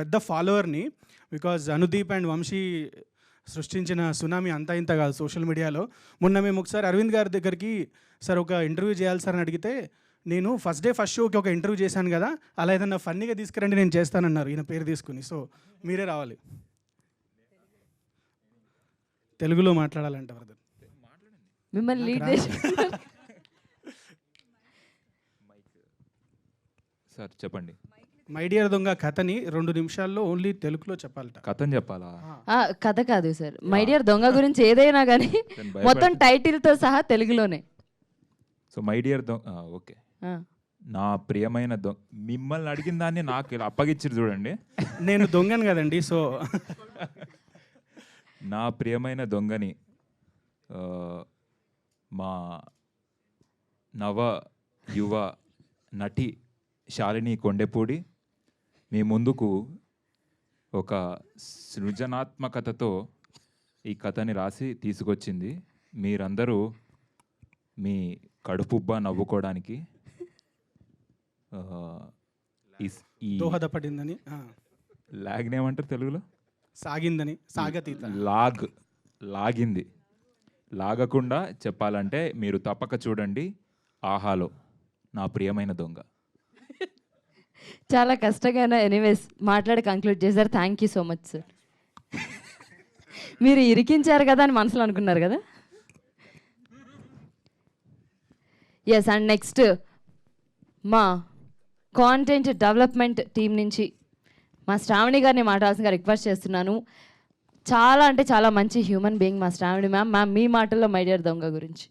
పెద్ద ఫాలోవర్ని, బికాజ్ అనుదీప్ అండ్ వంశీ సృష్టించిన సునామీ అంతా ఇంత కాదు సోషల్ మీడియాలో. మొన్న మేము ఒకసారి అరవింద్ గారి దగ్గరికి సార్ ఒక ఇంటర్వ్యూ చేయాలి సార్ అని అడిగితే, నేను ఫస్ట్ డే ఫస్ట్ షోకి ఒక ఇంటర్వ్యూ చేశాను కదా, అలా ఏదన్నా ఫన్నీగా తీసుకురండి నేను చేస్తానన్నారు ఈయన పేరు తీసుకుని. సో మీరే రావాలి, తెలుగులో మాట్లాడాలంట బ్రదర్. మిమ్మల్ని లీడ్ చేసి సార్ చెప్పండి. మై డియర్ దొంగ కథని 2 నిమిషాల్లో ఓన్లీ తెలుగులో చెప్పాలట. కథని చెప్పాలా? కథ కాదు సార్, మై డియర్ దొంగ గురించి ఏదైనా కానీ మొత్తం టైటిల్తో సహా తెలుగులోనే. సో మై డియర్ దొంగ, ఓకే. ఆ. నా ప్రియమైన దొంగ, మిమ్మల్ని అడిగిన దాన్ని నాకు ఇలా అప్పగిచ్చిరు చూడండి. నేను దొంగను కదండి, సో నా ప్రియమైన దొంగని మా నవ యువ నటి శాలిని కొండెపూడి మీ ముందుకు ఒక సృజనాత్మకతతో ఈ కథని రాసి తీసుకొచ్చింది. మీరందరూ మీ కడుపుబ్బా నవ్వుకోవడానికి ఈ దోహదపడిందని, లాగ్ని ఏమంటారు తెలుగులో? సాగిందని, సాగతీత, లాగింది. లాగకుండా చెప్పాలంటే మీరు తప్పక చూడండి ఆహాలో నా ప్రియమైన దొంగ. చాలా కష్టంగానే ఎనీవేస్ మాట్లాడి కంక్లూడ్ చేశారు. Thank you so much sir. మీరు ఇరికించారు కదా అని మనసులో అనుకున్నారు కదా. ఎస్, అండ్ నెక్స్ట్ మా కాంటెంట్ డెవలప్మెంట్ టీం నుంచి మా శ్రావణి గారిని మాట్లాడాల్సిందిగా రిక్వెస్ట్ చేస్తున్నాను. చాలా అంటే చాలా మంచి హ్యూమన్ బీయింగ్ మా శ్రావణి మ్యామ్. మ్యామ్, మీ మాటల్లో మై డియర్ దొంగ గురించి.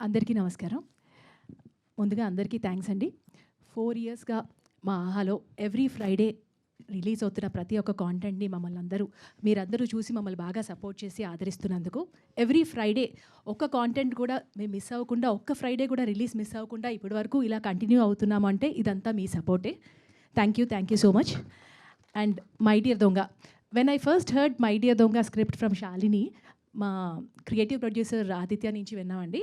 అందరికీ నమస్కారం. ముందుగా అందరికీ థ్యాంక్స్ అండి. 4 ఇయర్స్గా మా ఆహాలో ఎవ్రీ ఫ్రైడే రిలీజ్ అవుతున్న ప్రతి ఒక్క కాంటెంట్ని మీరందరూ చూసి మమ్మల్ని బాగా సపోర్ట్ చేసి ఆదరిస్తున్నందుకు, ఎవ్రీ ఫ్రైడే ఒక్క కాంటెంట్ కూడా మేము మిస్ అవ్వకుండా, ఒక్క ఫ్రైడే కూడా రిలీజ్ మిస్ అవ్వకుండా ఇప్పటి వరకు ఇలా కంటిన్యూ అవుతున్నాము అంటే ఇదంతా మీ సపోర్టే. Thank you so much. And my dear Donga, when I first heard my dear Donga script from Shalini, మా క్రియేటివ్ ప్రొడ్యూసర్ ఆదిత్య నుంచి విన్నామండి.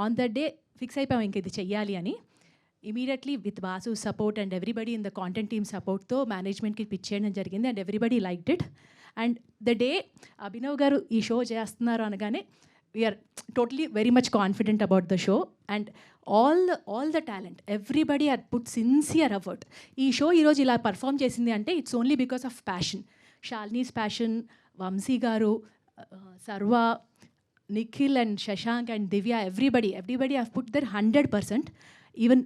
ఆన్ దట్ డే ఫిక్స్ అయిపోయాం ఇంక ఇది చెయ్యాలి అని. Immediately with boss support and everybody in the content team సపోర్ట్తో మేనేజ్మెంట్కి పిచ్ చేయడం జరిగింది and everybody liked it. And the day Abhinav garu ఈ షో చేస్తున్నారు అనగానే we are totally very much confident about the show and all the talent everybody are put sincere effort. ఈ షో ఈరోజు ఇలా పర్ఫామ్ చేసింది అంటే it's only because of passion. Shalini's passion, Vamsi garu, Sarva, Nikhil and Shashank and Divya, everybody have put their 100%. Even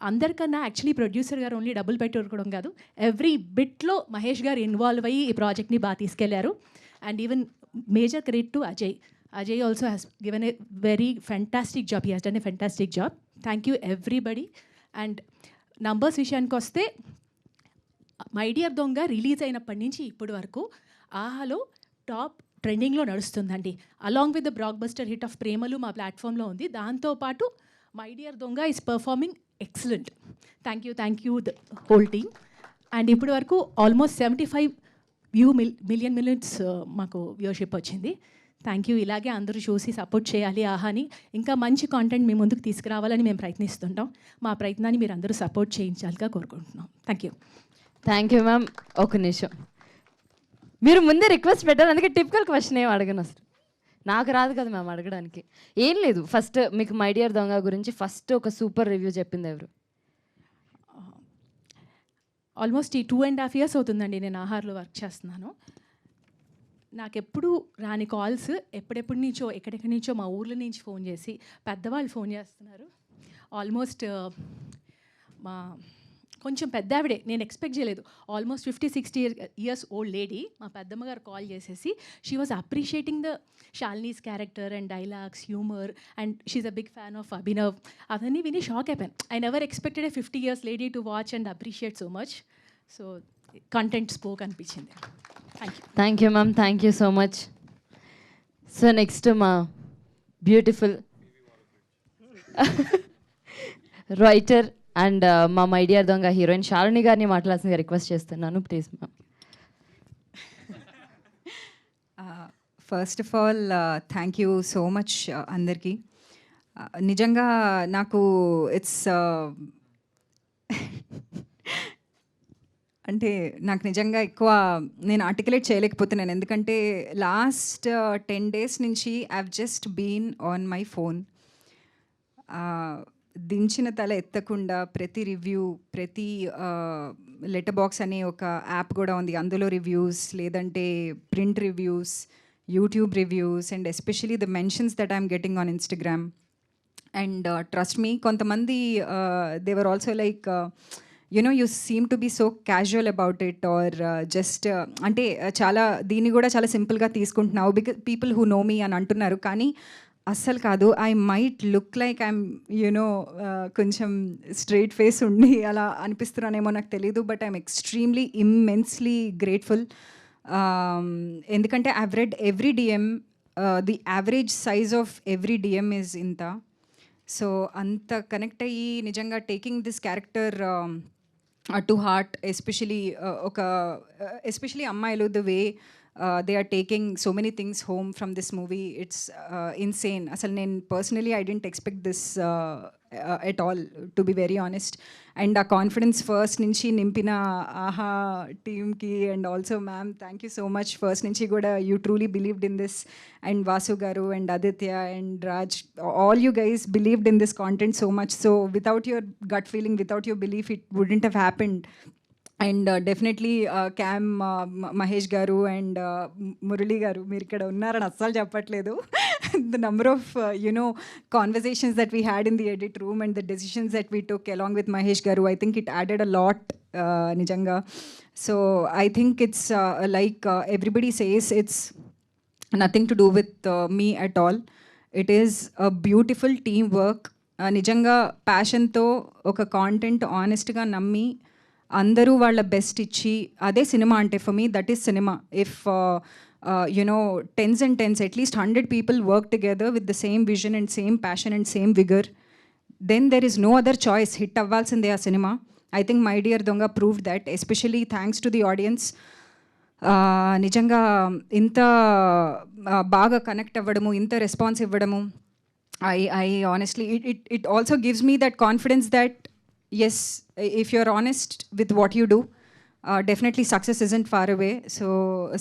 అందరికన్నా యాక్చువల్లీ ప్రొడ్యూసర్ గారు ఓన్లీ డబ్బులు పెట్టుకోవడం కాదు, ఎవ్రీ బిట్లో మహేష్ గారు ఇన్వాల్వ్ అయ్యి ఈ ప్రాజెక్ట్ని బాగా తీసుకెళ్లారు. And even major credit to Ajay also has given a very fantastic job. He has done a fantastic job. Thank you everybody. And numbers విషయానికి వస్తే, మై డియర్ దొంగ రిలీజ్ అయినప్పటి నుంచి ఇప్పటి వరకు ఆహాలో టాప్ ట్రెండింగ్లో నడుస్తుందండి. Along with the blockbuster hit of Premalu మా ప్లాట్ఫామ్లో ఉంది. దాంతోపాటు my dear Donga is performing excellent. Thank you the whole team. And ఇప్పటి వరకు ఆల్మోస్ట్ 75 మిలియన్స్ మాకు వ్యూవర్షిప్ వచ్చింది. Thank you. ఇలాగే అందరూ చూసి సపోర్ట్ చేయాలి ఆహాని. ఇంకా మంచి కాంటెంట్ మీ ముందుకు తీసుకురావాలని మేము ప్రయత్నిస్తుంటాం. మా ప్రయత్నాన్ని మీరు అందరూ సపోర్ట్ చేయించాలిగా కోరుకుంటున్నాం. Thank you ma'am. ఒక నిమిషం, మీరు ముందే రిక్వెస్ట్ పెట్టారు, అందుకే టిపికల్ క్వశ్చన్ ఏం అడగను. అసలు నాకు రాదు కదా మ్యామ్ అడగడానికి. ఏం లేదు, ఫస్ట్ మీకు మై డియర్ దొంగ గురించి ఫస్ట్ ఒక సూపర్ రివ్యూ చెప్పింది ఎవరు? ఆల్మోస్ట్ ఈ 2.5 years అవుతుందండి నేను ఆహార్లో వర్క్ చేస్తున్నాను. నాకెప్పుడు రాని కాల్స్ ఎక్కడెక్కడి నుంచో మా ఊర్ల నుంచి ఫోన్ చేసి పెద్దవాళ్ళు ఫోన్ చేస్తున్నారు. ఆల్మోస్ట్ మా కొంచెం పెద్ద ఆవిడే, నేను ఎక్స్పెక్ట్ చేయలేదు. ఆల్మోస్ట్ 50-60 years ఓల్డ్ లేడీ మా పెద్దమ్మ గారు కాల్ చేసేసి she was appreciating the Shalini's character and dialogues, humour, and she's a big fan of Abhinav. అవన్నీ విని షాక్ అయిపోయాను. I never expected a 50 years lady to watch and appreciate so much. So content spoke అనిపించింది. Thank you ma'am. Thank you so much. So next మా బ్యూటిఫుల్ రైటర్ అండ్ మా my dear Donga heroine Shalini గారిని మాట్లాడాల్సిందిగా రిక్వెస్ట్ చేస్తున్నాను, please ma'am. First of all thank you so much అందరికీ. నిజంగా నాకు ఇట్స్ అంటే నాకు నిజంగా ఎక్కువ నేను ఆర్టికులేట్ చేయలేకపోతున్నాను. ఎందుకంటే లాస్ట్ 10 days నుంచి I've just been on my phone. దించిన తల ఎత్తకుండా ప్రతి రివ్యూ, ప్రతి లెటర్ బాక్స్ అనే ఒక యాప్ కూడా ఉంది, అందులో రివ్యూస్, లేదంటే print reviews, YouTube reviews, and especially the mentions that I'm getting on Instagram. And trust me, కొంతమంది they were also like you seem to be so casual about it or just అంటే చాలా దీన్ని కూడా చాలా సింపుల్గా తీసుకుంటున్నావు because people who know me అని అంటున్నారు. కానీ అస్సలు కాదు. I might look like I'm కొంచెం స్ట్రైట్ ఫేస్ ఉండి అలా అనిపిస్తున్నానేమో నాకు తెలీదు. But I'm extremely immensely grateful. ఎందుకంటే I've read every DM. The average size of every DM is ఇంత. సో అంత కనెక్ట్ అయ్యి నిజంగా taking this character to heart, especially అమ్మాయిలు, the way they are taking so many things home from this movie. It's insane. Asal nen personally I didn't expect this at all, to be very honest. And our confidence first nunchi nimpina AHA team ki, and also ma'am, thank you so much. First nunchi kuda you truly believed in this, and Vasu garu and Aditya and Raj, all you guys believed in this content so much. So without your gut feeling, without your belief, it wouldn't have happened. And definitely Cam, Mahesh garu and Murali garu, మీరు ఇక్కడ ఉన్నారని అస్సలు చెప్పట్లేదు. The number of conversations that we had in the edit room and the decisions that we took along with Mahesh garu, I think it added a lot నిజంగా. So I think it's like everybody says it's nothing to do with me at all. It is a beautiful team work. నిజంగా ప్యాషన్తో ఒక కాంటెంట్ ఆనెస్ట్గా నమ్మి అందరూ వాళ్ళ బెస్ట్ ఇచ్చి, అదే సినిమా అంటే for me that is cinema. If tens and tens, at least 100 people work together with the same vision and same passion and same vigor, then there is no other choice. Hit avvalsinde a cinema. I think My Dear Donga proved that, especially thanks to the audience. నిజంగా ఇంత బాగా కనెక్ట్ అవ్వడము, ఇంత రెస్పాన్స్ ఇవ్వడము, I honestly, it also gives me that confidence that yes, if you're honest with what you do, definitely success isn't far away. So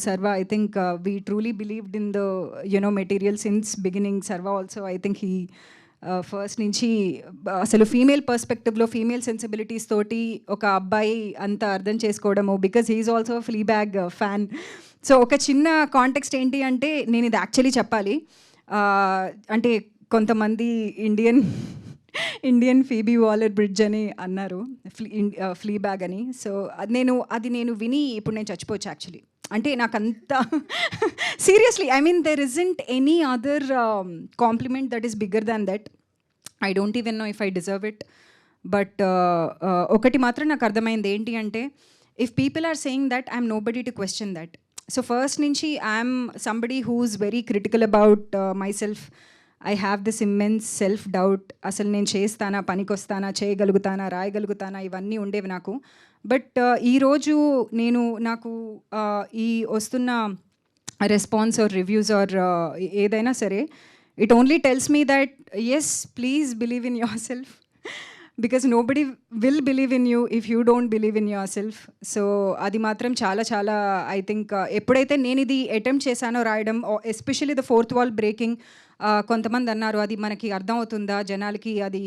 Sarva, I think we truly believed in the material since beginning. Sarva also, I think he first నుంచి అసలు ఫీమేల్ పర్స్పెక్టివ్లో, ఫీమేల్ సెన్సిబిలిటీస్ తోటి ఒక అబ్బాయి అంత అర్థం చేసుకోవడము, because he's also Fleabag fan. So ఒక చిన్న కాంటెక్స్ట్ ఏంటి అంటే, నేను ఇది యాక్చువల్లీ చెప్పాలి. అంటే కొంతమంది ఇండియన్ ఫీబీ వాలర్ బ్రిడ్జ్ అని అన్నారు, ఫ్లీ బ్యాగ్ అని. సో అది నేను విని ఇప్పుడు నేను చచ్చిపోవచ్చు యాక్చువల్లీ. అంటే నాకంత seriously, I mean there isn't any other compliment that is bigger than that. I don't even know if I deserve it. But ఒకటి మాత్రం నాకు అర్థమైంది ఏంటి అంటే, if people are saying that, I'm nobody to question that. So first నుంచి I'm somebody who's very critical about myself. I have this immense self doubt. అసలు నేను చేస్తానా, పనికొస్తానా, చేయగలుగుతానా, రాయగలుగుతానా, ఇవన్నీ ఉండేవి నాకు. బట్ ఈరోజు నాకు ఈ వస్తున్న రెస్పాన్స్ ఆర్ రివ్యూస్ ఆర్ ఏదైనా సరే, it only tells me that yes, please believe in yourself, because nobody will believe in you if you don't believe in yourself. So అది మాత్రం చాలా చాలా ఐ థింక్ ఎప్పుడైతే నేను ఇది అటెంప్ట్ చేశానో రాయడం, especially the fourth wall breaking, కొంతమంది అన్నారు అది మనకి అర్థం అవుతుందా జనాలకి, అది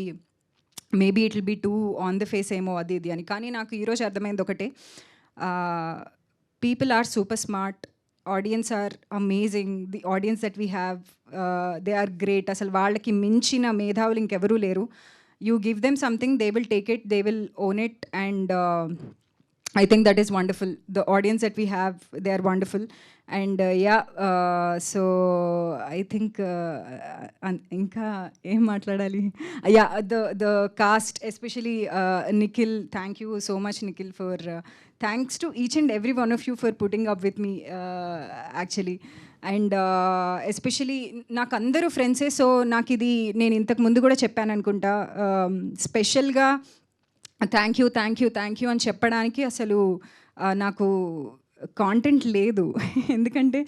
maybe it will be too on the face ఏమో అది ఇది అని. కానీ నాకు ఈరోజు అర్థమైంది ఒకటే, people are super smart, audience are amazing, the audience that we have they are great. అసలు వాళ్ళకి మించిన మేధావులు ఇంకెవరూ లేరు. You give them something, they will take it, they will own it, and I think that is wonderful. The audience that we have, they are wonderful. And so I think inka em matladali, the cast, especially Nikhil, thank you so much Nikhil for thanks to each and every one of you for putting up with me actually. And especially నాకు అందరూ ఫ్రెండ్సే. సో నాకు ఇది నేను ఇంతకు ముందు కూడా చెప్పాను అనుకుంటా, స్పెషల్గా థ్యాంక్ యూ అని చెప్పడానికి అసలు నాకు కాంటెంట్ లేదు. ఎందుకంటే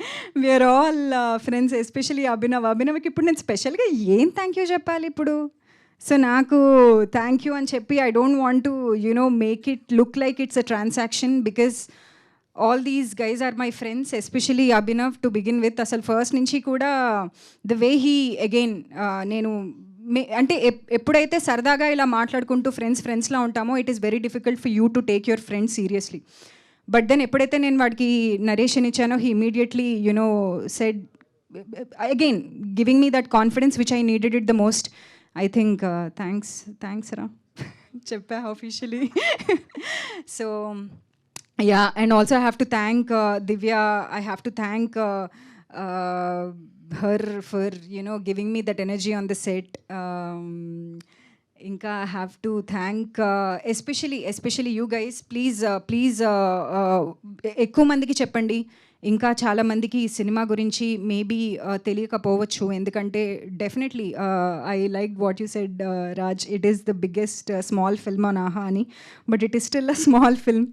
వీఆర్ ఆల్ ఫ్రెండ్స్, ఎస్పెషలీ అభినవ్కి ఇప్పుడు నేను స్పెషల్గా ఏం థ్యాంక్ యూ చెప్పాలి ఇప్పుడు. సో నాకు థ్యాంక్ యూ అని చెప్పి I don't want to make it look like it's a transaction, because all these guys are my friends, especially Abhinav to begin with. Asal first nunchi kuda the way he again nenu అంటే ఎప్పుడైతే సరదాగా ఇలా మాట్లాడుకుంటూ ఫ్రెండ్స్లా ఉంటామో, it is very difficult for you to take your friends seriously. But then ఎప్పుడైతే నేను వాడికి నరేషన్ ఇచ్చానో, he immediately said again giving me that confidence which I needed it the most. I think thanks Ra. చెప్పా officially. So yeah, and also I have to thank Divya. I have to thank her for, you know, giving me that energy on the set. Inka I have to thank especially you guys. Please ఎక్కువ మందికి చెప్పండి. ఇంకా చాలా మందికి ఈ సినిమా గురించి మేబీ తెలియకపోవచ్చు. ఎందుకంటే definitely I like what you said Raj, it is the biggest small film on Aha అని, but it is still a small film.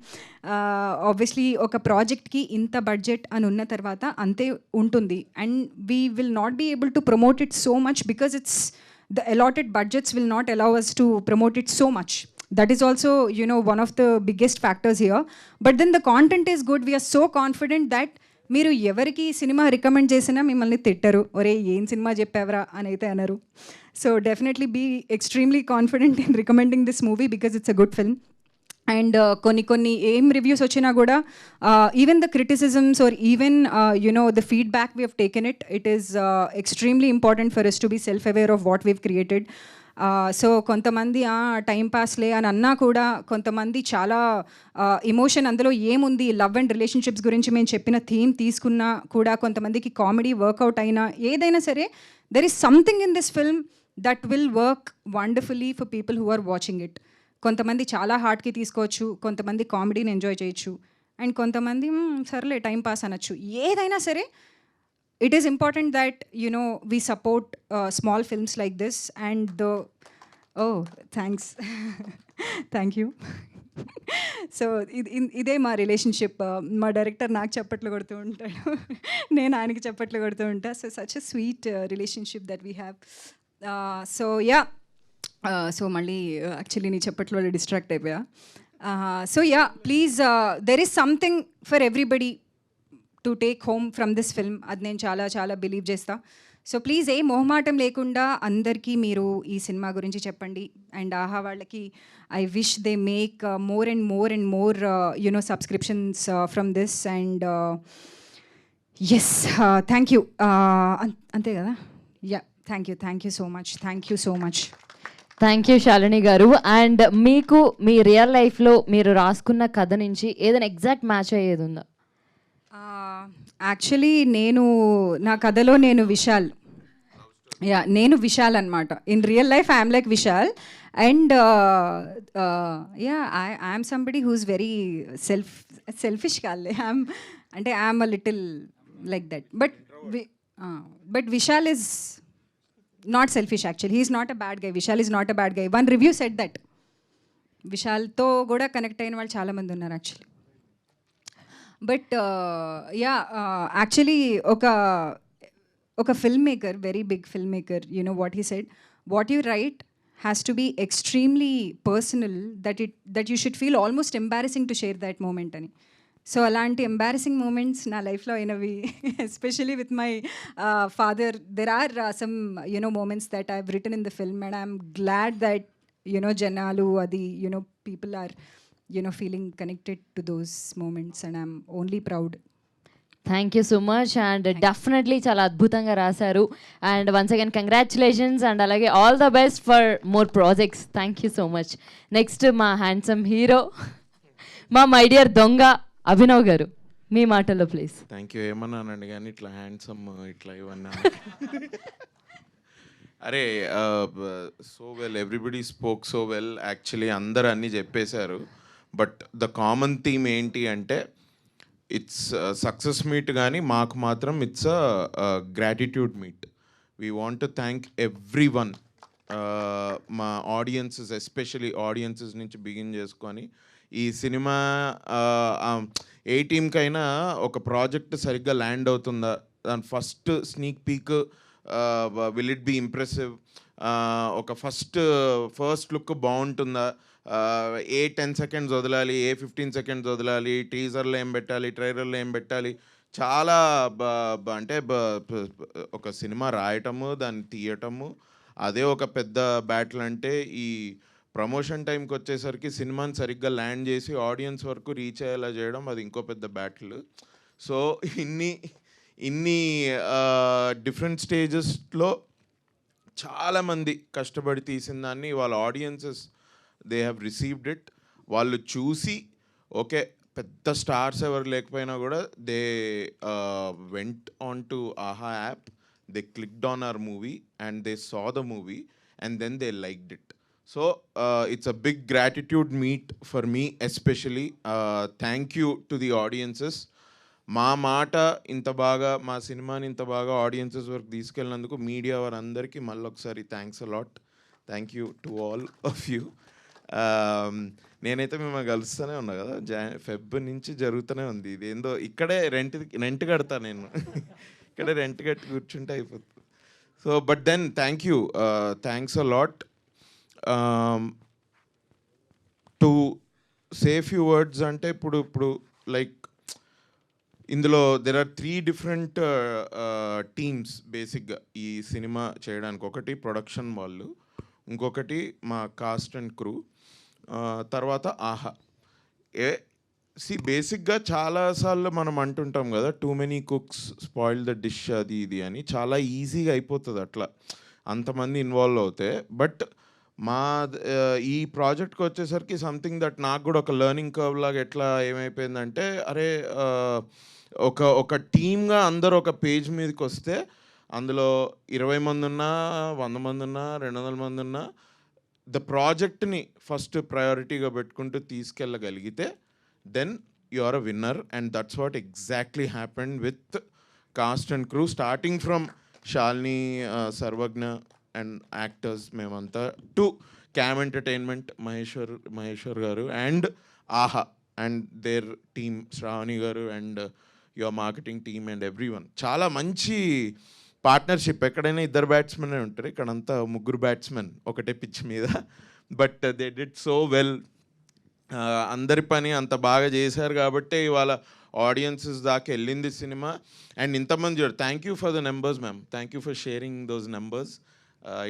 Obviously ఒక ప్రాజెక్ట్కి ఇంత బడ్జెట్ అని ఉన్న తర్వాత అంతే ఉంటుంది, and we will not be able to promote it so much because it's the allotted budgets will not allow us to promote it so much. That is also, you know, one of the biggest factors here. But then the content is good. We are so confident that మీరు ఎవరికి సినిమా రికమెండ్ చేసినా మిమ్మల్ని తిట్టరు, ఒరే ఏం సినిమా చెప్పావరా అని అయితే అనరు. So definitely be extremely confident in recommending this movie because it's a good film. And కొన్ని ఏం రివ్యూస్ వచ్చినా కూడా even the criticisms are even you know the feedback we have taken it is extremely important for us to be self aware of what we've created. So కొంతమంది టైం పాస్లే అని అన్నా కూడా, కొంతమంది చాలా ఇమోషన్ అందులో ఏముంది, లవ్ అండ్ రిలేషన్షిప్స్ గురించి మేము చెప్పిన థీమ్ తీసుకున్నా కూడా, కొంతమందికి కామెడీ వర్కౌట్ అయినా, ఏదైనా సరే there is something in this film that will work wonderfully for people who are watching it. కొంతమంది చాలా హార్ట్కి తీసుకోవచ్చు, కొంతమంది కామెడీని ఎంజాయ్ చేయొచ్చు, అండ్ కొంతమంది సర్లే టైం పాస్ అనొచ్చు. ఏదైనా సరే it is important that, you know, we support small films like this. And thanks. Thank you. So ఇదే మా రిలేషన్షిప్. మా డైరెక్టర్ నాకు చప్పట్లు కొడుతూ ఉంటాడు, నేను ఆయనకి చప్పట్లు కొడుతూ ఉంటా. So such a sweet relationship that we have. So yeah, so మళ్ళీ యాక్చువల్లీ నీ చప్పట్లో డిస్ట్రాక్ట్ అయిపోయా. So yeah, please, there is something for everybody to take home from this film. అది నేను చాలా బిలీవ్ చేస్తా. సో ప్లీజ్ ఏ మొహమాటం లేకుండా అందరికీ మీరు ఈ సినిమా గురించి చెప్పండి. అండ్ ఆహా వాళ్ళకి I wish they make more and more you know subscriptions from this. And yes, thank you. అంతే కదా? Yeah, thank you so much. Thank you Shalini garu. And మీకు మీ రియల్ లైఫ్లో మీరు రాసుకున్న కథ నుంచి ఏదైనా ఎగ్జాక్ట్ మ్యాచ్ అయ్యేది ఉందా? యాక్చువల్లీ నా కథలో నేను విశాల్ అనమాట. In real life I'm like Vishal. And yeah, I'm somebody who's very selfish కాలే, I'm a little like that. But Vishal is not selfish actually. He's not a bad guy. Vishal is not a bad guy. One review said that. విశాల్తో కూడా కనెక్ట్ అయిన వాళ్ళు చాలామంది ఉన్నారు యాక్చువల్లీ. బట్ యా, యాక్చువల్లీ ఒక filmmaker, very big filmmaker, you know what he said, what you right has to be extremely personal, that you should feel almost embarrassing to share that moment అని. సో అలాంటి ఎంబారసింగ్ మూమెంట్స్ నా లైఫ్లో అయినవి, especially with my father. There are some you know moments that I have written in the film, and I'm glad that you know జనాలు అది you know people are feeling connected to those moments, and I'm only proud. Thank you so much. And definitely చాలా అద్భుతంగా రాశారు. And once again congratulations, and అలాగే all the best for more projects. Thank you so much. Next మా హ్యాండ్సమ్ హీరో, మా మై డియర్ దొంగ అభినవ్ గారు, మీ మాటల్లో ప్లీజ్. Thank you. ఏమన్నానండి కానీ ఇట్లా హ్యాండ్సమ్ ఇట్లా ఇవన్నీ. అరే, so well, everybody spoke so well. Actually అందరు అన్నీ చెప్పేశారు. బట్ ద కామన్ థీమ్ ఏంటి అంటే ఇట్స్ సక్సెస్ మీట్, కానీ మాకు మాత్రం it's a gratitude meet. We want to thank every one, మా ఆడియన్సెస్, ఎస్పెషలీ ఆడియన్సెస్ నుంచి బిగిన్ చేసుకొని ఈ సినిమా ఏ టీమ్కైనా ఒక ప్రాజెక్ట్ సరిగ్గా ల్యాండ్ అవుతుందా, దాని first sneak peek will it be impressive, ఒక ఫస్ట్ లుక్ బాగుంటుందా, ఏ 10 seconds వదలాలి, ఏ 15 seconds వదలాలి, టీజర్లో ఏం పెట్టాలి, ట్రైలర్లో ఏం పెట్టాలి, చాలా అంటే ఒక సినిమా రాయటము, దాన్ని తీయటము, అదే ఒక పెద్ద బ్యాటిల్. అంటే ఈ ప్రమోషన్ టైంకి వచ్చేసరికి సినిమాని సరిగ్గా ల్యాండ్ చేసి ఆడియన్స్ వరకు రీచ్ అయ్యేలా చేయడం, అది ఇంకో పెద్ద బ్యాటిల్. సో ఇన్ని డిఫరెంట్ స్టేజెస్లో చాలామంది కష్టపడి తీసిన దాన్ని వాళ్ళ audiences they have received it. వాళ్ళు చూసి ఓకే పెద్ద స్టార్స్ ఎవరు లేకపోయినా కూడా they went on to Aha app, they clicked on our movie and they saw the movie and then they liked it. So it's a big gratitude meet for me especially. Thank you to the audiences. మా మాట ఇంత బాగా, మా సినిమాని ఇంత బాగా ఆడియన్సెస్ వరకు తీసుకెళ్ళినందుకు మీడియా వారందరికీ మళ్ళీ ఒకసారి thanks a lot. Thank you to all of you. నేనైతే మిమ్మల్ని కలుస్తూనే ఉన్నా కదా, ఫెబ్ నుంచి జరుగుతూనే ఉంది ఇది. ఏందో ఇక్కడే రెంట్ కడతా నేను ఇక్కడే రెంట్ కట్టి కూర్చుంటే అయిపోతుంది. So but then thank you, thanks a lot. To say few words అంటే ఇప్పుడు లైక్ ఇందులో దెర్ ఆర్ 3 different టీమ్స్ బేసిక్గా ఈ సినిమా చేయడానికి. ఒకటి ప్రొడక్షన్ వాళ్ళు, ఇంకొకటి మా కాస్ట్ అండ్ క్రూ, తర్వాత ఆహా. బేసిక్గా చాలాసార్లు మనం అంటుంటాం కదా, too many cooks spoil the dish అది ఇది అని. చాలా ఈజీగా అయిపోతుంది అట్లా అంతమంది ఇన్వాల్వ్ అవుతే. బట్ మా ఈ ప్రాజెక్ట్కి వచ్చేసరికి సంథింగ్ దట్ నాకు కూడా ఒక లెర్నింగ్ కర్వ్ లాగా ఎట్లా ఏమైపోయిందంటే, అరే ఒక టీమ్గా అందరూ ఒక పేజ్ మీదకి వస్తే అందులో 20 మంది ఉన్నా, 100 మంది ఉన్నా, 200 మంది ఉన్నా, ద ప్రాజెక్ట్ని ఫస్ట్ ప్రయారిటీగా పెట్టుకుంటూ తీసుకెళ్ళగలిగితే then you are a winner. And that's what exactly happened with cast and crew, starting from Shalini, Sarvagna and actors మేమంతా, to cam entertainment Maheshwar garu and Aha and their team, Shravani garu and your marketing team and every one. చాలా మంచి పార్ట్నర్షిప్. ఎక్కడైనా 2 బ్యాట్స్మెన్ ఉంటారు, ఇక్కడంతా 3 బ్యాట్స్మెన్ ఒకటే పిచ్ మీద. But they did so well. అందరి పని అంత బాగా చేశారు కాబట్టి ఇవాళ ఆడియన్సెస్ దాకా వెళ్ళింది సినిమా. అండ్ ఇంతమంది చూడారు. Thank you for the numbers ma'am, thank you for sharing those numbers.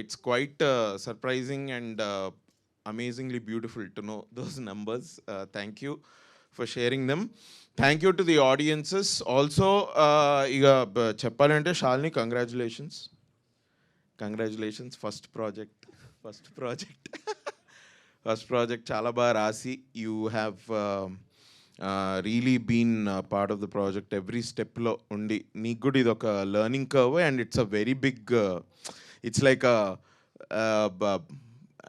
It's quite surprising and amazingly beautiful to know those numbers. Thank you for sharing them. Thank you to the audiences also. Iga cheppalante Shalini, congratulations first project chala ba rasi. You have really been part of the project every step lo undi. Neeku kuda idoka learning curve and it's a very big it's like a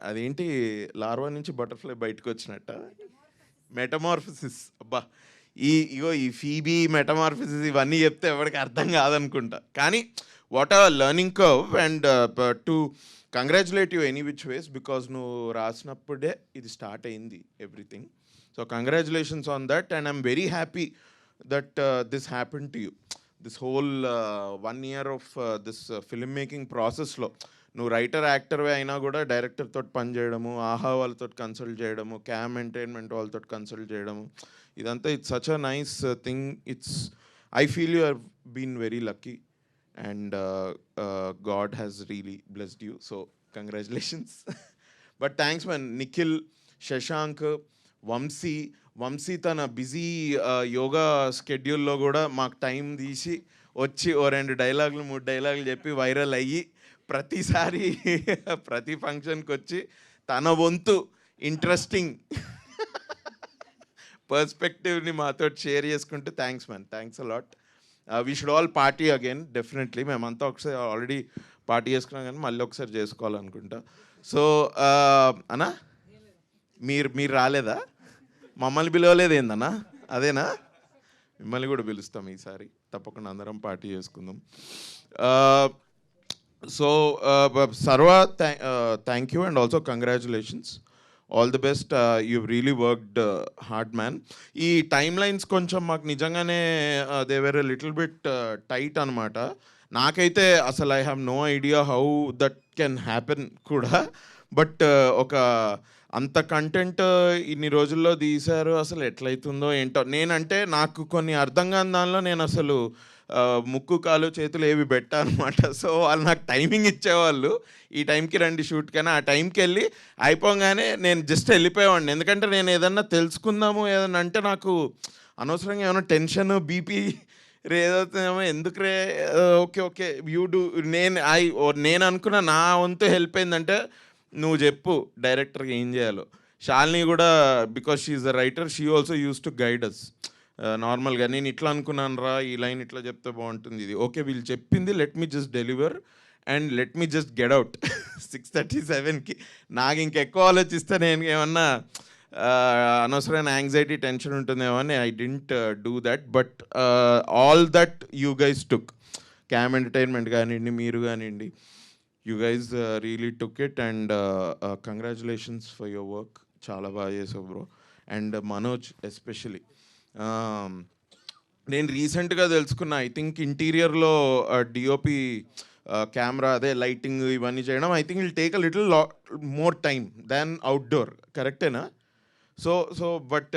అదేంటి లార్వా నుంచి బటర్ఫ్లై బయటకు వచ్చినట్ట, మెటమార్ఫసిస్. అబ్బా ఈ ఫీబీ మెటమార్ఫసిస్ ఇవన్నీ చెప్తే ఎవరికి అర్థం కాదనుకుంటా. కానీ what are learning curve. And to congratulate you any which ways, because నువ్వు రాసినప్పుడే ఇది స్టార్ట్ అయింది everything. So congratulations on that. And I'm very happy that this happen to you. This whole 1 year of this film making ప్రాసెస్లో నువ్వు రైటర్ యాక్టర్వే అయినా కూడా డైరెక్టర్తో పని చేయడము, ఆహా వాళ్ళతో కన్సల్ట్ చేయడము, క్యామ్ ఎంటర్టైన్మెంట్ వాళ్ళతో కన్సల్ట్ చేయడము, ఇదంతా it's such a nice thing. I feel you have been very lucky and God has really blessed you. So congratulations. But thanks man. Nikhil, Shashank, Vamsi తన బిజీ యోగా స్కెడ్యూల్లో కూడా మాకు టైం తీసి వచ్చి 2 డైలాగులు 3 డైలాగులు చెప్పి వైరల్ అయ్యి ప్రతిసారి ప్రతి ఫంక్షన్కి వచ్చి తన వంతు ఇంట్రెస్టింగ్ పర్స్పెక్టివ్ని మాతో షేర్ చేసుకుంటే thanks man, thanks a lot. We should all party again definitely. మేమంతా ఒకసారి ఆల్రెడీ పార్టీ చేసుకున్నాం కానీ మళ్ళీ ఒకసారి చేసుకోవాలనుకుంటా. సో అన్నా మీరు రాలేదా? మమ్మల్ని పిలవలేదు ఏందన్నా? అదేనా? మిమ్మల్ని కూడా పిలుస్తాం ఈసారి, తప్పకుండా అందరం పార్టీ చేసుకుందాం. So Sarva, thank you and also congratulations. All the best. You really worked hard man. ఈ టైమ్ లైన్స్ కొంచెం మాకు నిజంగానే they were little bit tight అనమాట. నాకైతే అసలు I have no idea how that can happen కూడా. బట్ ఒక అంత కంటెంట్ ఇన్ని రోజుల్లో తీశారు, అసలు ఎట్లయితుందో ఏంటో. నేనంటే నాకు కొన్ని అర్థం కాని దానిలో నేను అసలు ముక్కు కాలు చేతులు ఏవి పెట్టా అనమాట. సో వాళ్ళు నాకు టైమింగ్ ఇచ్చేవాళ్ళు, ఈ టైంకి రండి షూట్, కానీ ఆ టైంకి వెళ్ళి అయిపోగానే నేను జస్ట్ వెళ్ళిపోయేవాడిని. ఎందుకంటే నేను ఏదన్నా తెలుసుకుందాము ఏదన్నా అంటే నాకు అనవసరంగా ఏమైనా టెన్షన్ బీపీ రేదవుతుందేమో ఎందుకు రే ఓకే ఓకే యూ డూ నేను అనుకున్న నా వంతు హెల్ప్ ఏంటంటే నువ్వు చెప్పు డైరెక్టర్కి ఏం చేయాలో. శాలిని కూడా because she's a writer, she also use to guide us నార్మల్గా. నేను ఇట్లా అనుకున్నాను రా, ఈ లైన్ ఇట్లా చెప్తే బాగుంటుంది, ఇది ఓకే వీళ్ళు చెప్పింది let me just deliver and let me just get out 6:37కి. నాకు ఇంకెక్కువ ఆలోచిస్తే నేను ఏమన్నా అనవసరమైన యాంగ్జైటీ టెన్షన్ ఉంటుందేమో అని I didn't do that. But all that you guys took, cam entertainment కానివ్వండి, మీరు కానివ్వండి, you guys really took it and congratulations for your work. చాలా బాగా చేసావు బ్రో. అండ్ మనోజ్ ఎస్పెషలీ నేను రీసెంట్గా తెలుసుకున్నా, ఐ థింక్ ఇంటీరియర్లో డిఓపి కెమెరా అదే లైటింగ్ ఇవన్నీ చేయడం I think will take a little more time than outdoor, కరెక్టేనా? సో బట్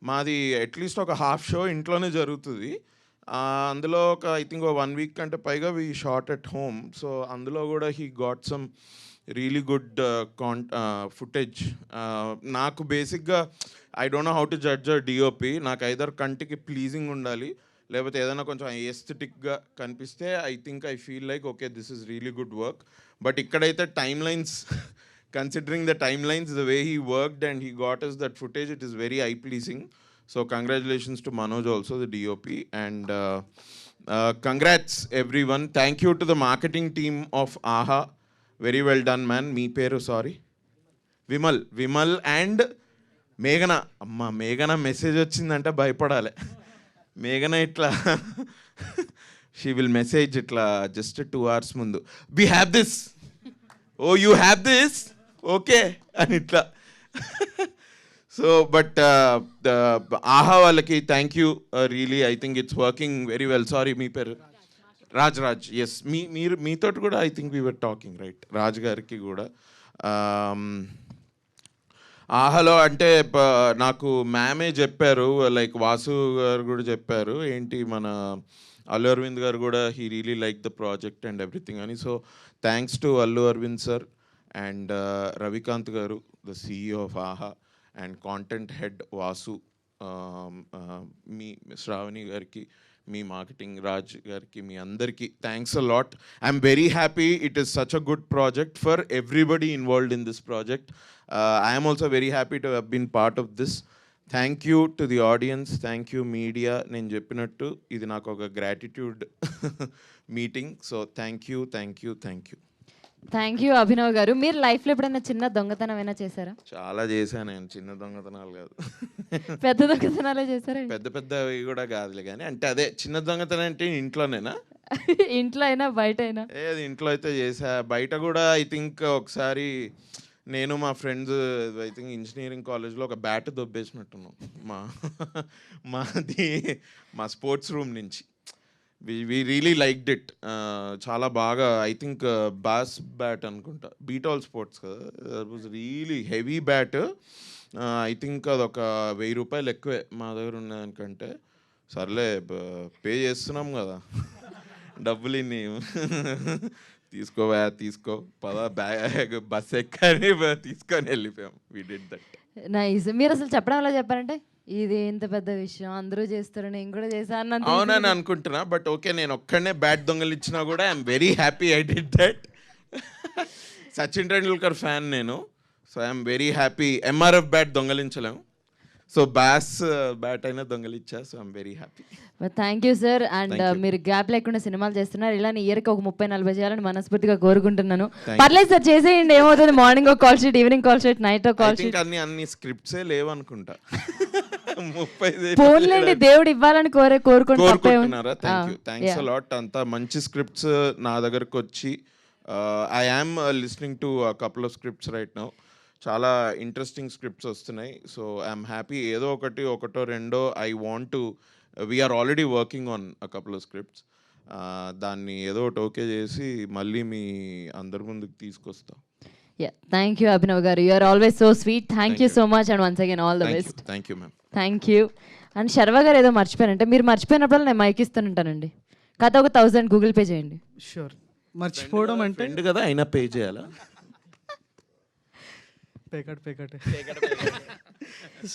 మాది అట్లీస్ట్ ఒక హాఫ్ షో ఇంట్లోనే జరుగుతుంది. అందులో ఒక ఐ థింక్ 1 వీక్ కంటే పైగా we shot at home. So అందులో కూడా he got some really good footage. నాకు బేసిక్గా I don't know how to judge a DOP. నాకు ఐదర్ కంటికి ప్లీజింగ్ ఉండాలి, లేకపోతే ఏదైనా కొంచెం ఎస్థెటిక్గా కనిపిస్తే I think I feel like okay this is really good work. But ఇక్కడైతే timelines, considering the timelines, the way he worked and he got us that footage, it is very eye pleasing. So congratulations to Manoj also, the DOP, and congrats everyone. Thank you to the marketing team of AHA. Very well done, man. Me peru sorry, Vimal and Meghana. Amma Meghana message వచ్చిందంటే భయపడాలి. Meghana ఇట్లా she will message ఇట్లా just 2 hours ముందు, we have this, oh you have this, okay అని ఇట్లా. సో బట్ ఆహా వాళ్ళకి thank you really. I think it's working very well. Sorry మీ పేరు? రాజ్. ఎస్, మీరు మీతో కూడా I think we were talking right. Raj గారికి కూడా ఆహాలో అంటే నాకు మ్యామే చెప్పారు, లైక్ వాసు గారు కూడా చెప్పారు, ఏంటి మన అల్లు అరవింద్ గారు కూడా he really like the project and everything అని. So thanks to Allu Aravind sir and Ravikant garu, the CEO of AHA, and content head Vasu, me Shravani garki, me marketing Raj garki, me andarki thanks a lot. I'm very happy. It is such a good project for everybody involved in this project. I am also very happy to have been part of this. Thank you to the audience, thank you media. నేను చెప్పినట్టు ఇది నాకు ఒక gratitude meeting. So thank you. Thank you Abhinav గారు. మీరు లైఫ్లో ఎప్పుడైనా చిన్న దొంగతనం అయినా చేశారా? చాలా చేశాను నేను. చిన్న దొంగతనాలు కాదు, పెద్ద దొంగతనాలే చేశారా? పెద్దవి కూడా కాదులే కానీ, అంటే అదే చిన్న దొంగతనం అంటే ఇంట్లోనేనా? ఇంట్లో అయినా బయట అయినా? అది ఇంట్లో అయితే చేసా. బయట కూడా ఐ థింక్ ఒకసారి నేను మా ఫ్రెండ్స్ ఐ థింక్ ఇంజనీరింగ్ కాలేజ్లో ఒక బ్యాట్ దొబ్బేసినట్టున్నాం మా స్పోర్ట్స్ రూమ్ నుంచి. we really liked it. చాలా బాగా ఐ థింక్ బాస్ బ్యాట్ అనుకుంటా, బీటాల్ స్పోర్ట్స్ కదా, that was really heavy bat. I think అదొక 1000 రూపాయలు ఎక్కువే మా దగ్గర ఉన్నదానికంటే. సర్లే పే చేస్తున్నాం కదా డబ్బులు ఇన్ని, తీసుకో పద బ్యాగ్ బస్ ఎక్కని తీసుకొని వెళ్ళిపోయాం. We did that. నైస్. మీరు అసలు చెప్పడం వల్ల చెప్పారంటే ఇది ఇంత పెద్ద విషయం అందరూ చేస్తారు నేను కూడా చేశాను అవునని అనుకుంటున్నా. బట్ ఓకే, నేను ఒక్కడనే బ్యాట్ దొంగలిచ్చినా కూడా I'm very happy I did that. Sachin Tendulkar fan నేను. So I'm very happy. MRF bat దొంగలించలేము, సో బాస్ బ్యాట్ అయినా దొంగలిచ్చా. So I'm very happy. Thank you sir. And మీరు గ్యాప్ లేకుండా సినిమాలు చేస్తున్నారు. ఇలానే ఇయర్కి ఒక 30-40 చేయాలని మనస్ఫూర్తిగా కోరుకుంటున్నాను. పర్లేదు సార్, చేసేయండి. ఏమవుతుంది, మార్నింగ్ ఒక call sheet, evening call sheet, night ఒక కాల్ షీట్. అన్ని స్క్రిప్ట్సే లేవనుకుంటా. 30 ఫోన్లేండి, దేవుడు ఇవ్వాలని కోరుకుంటున్నారా? Thanks a lot. అంత మంచి స్క్రిప్ట్స్ నా దగ్గరకు వచ్చి I am listening to couple of scripts right now. చాలా ఇంట్రెస్టింగ్ స్క్రిప్ట్స్ వస్తున్నాయి. So I'm happy. ఏదో ఒకటో రెండో I want to, we're already working on a couple of scripts. దాన్ని ఏదో ఒకటి ఓకే చేసి మళ్ళీ మీ అందరి ముందుకు తీసుకొస్తాం. Thank you Abhinav garu. You are always so sweet. Thank you so much and once again all the best. Thank you ma'am. Thank you. And Sharva garu ఏదో మర్చిపోయారంటే, మీరు మర్చిపోయినప్పుడు నేను మైక్ ఇస్తుంటానండి. కథ ఒక 1000 గూగుల్ పే చేయండి. షూర్. మర్చిపోవడం అంటే ఫ్రెండ్ కదా, అయినా పే చేయాలా? పేకట్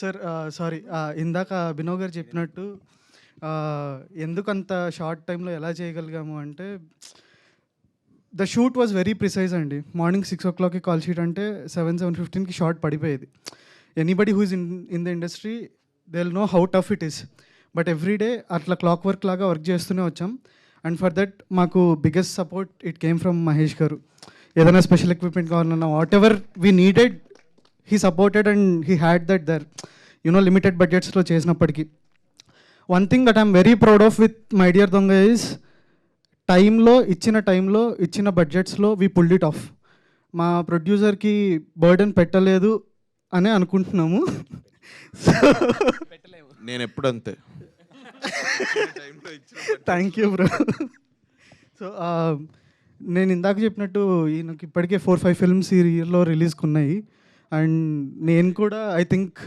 సార్. సారీ, ఇందాక అభినవ్ గారు చెప్పినట్టు ఎందుకంత షార్ట్ టైంలో ఎలా చేయగలిగాము అంటే the shoot was very precise అండి. మార్నింగ్ 6 o'clockకి కాల్ షీట్ అంటే 7:15కి షార్ట్ పడిపోయేది. Anybody who is in the industry they will know how tough it is. But every day అట్లా క్లాక్ వర్క్ లాగా వర్క్ చేస్తూనే వచ్చాం. అండ్ ఫర్ దట్ మాకు biggest support it came from Mahesh garu. ఏదైనా స్పెషల్ ఎక్విప్మెంట్ కావాలన్నా whatever we needed he supported and he had that their limited బడ్జెట్స్లో చేసినప్పటికీ. One thing that I'm very proud of with my dear Donga is టైంలో ఇచ్చిన బడ్జెట్స్లో వీ పుల్డ్ ఇట్ ఆఫ్. మా ప్రొడ్యూసర్కి బర్డెన్ పెట్టలేదు అని అనుకుంటున్నాము. నేను ఎప్పుడంతే. Thank you bro. సో నేను ఇందాక చెప్పినట్టు ఈయనకి ఇప్పటికే 4-5 ఫిల్మ్స్ ఈ ఇయర్లో రిలీజ్కి ఉన్నాయి. అండ్ నేను కూడా ఐ థింక్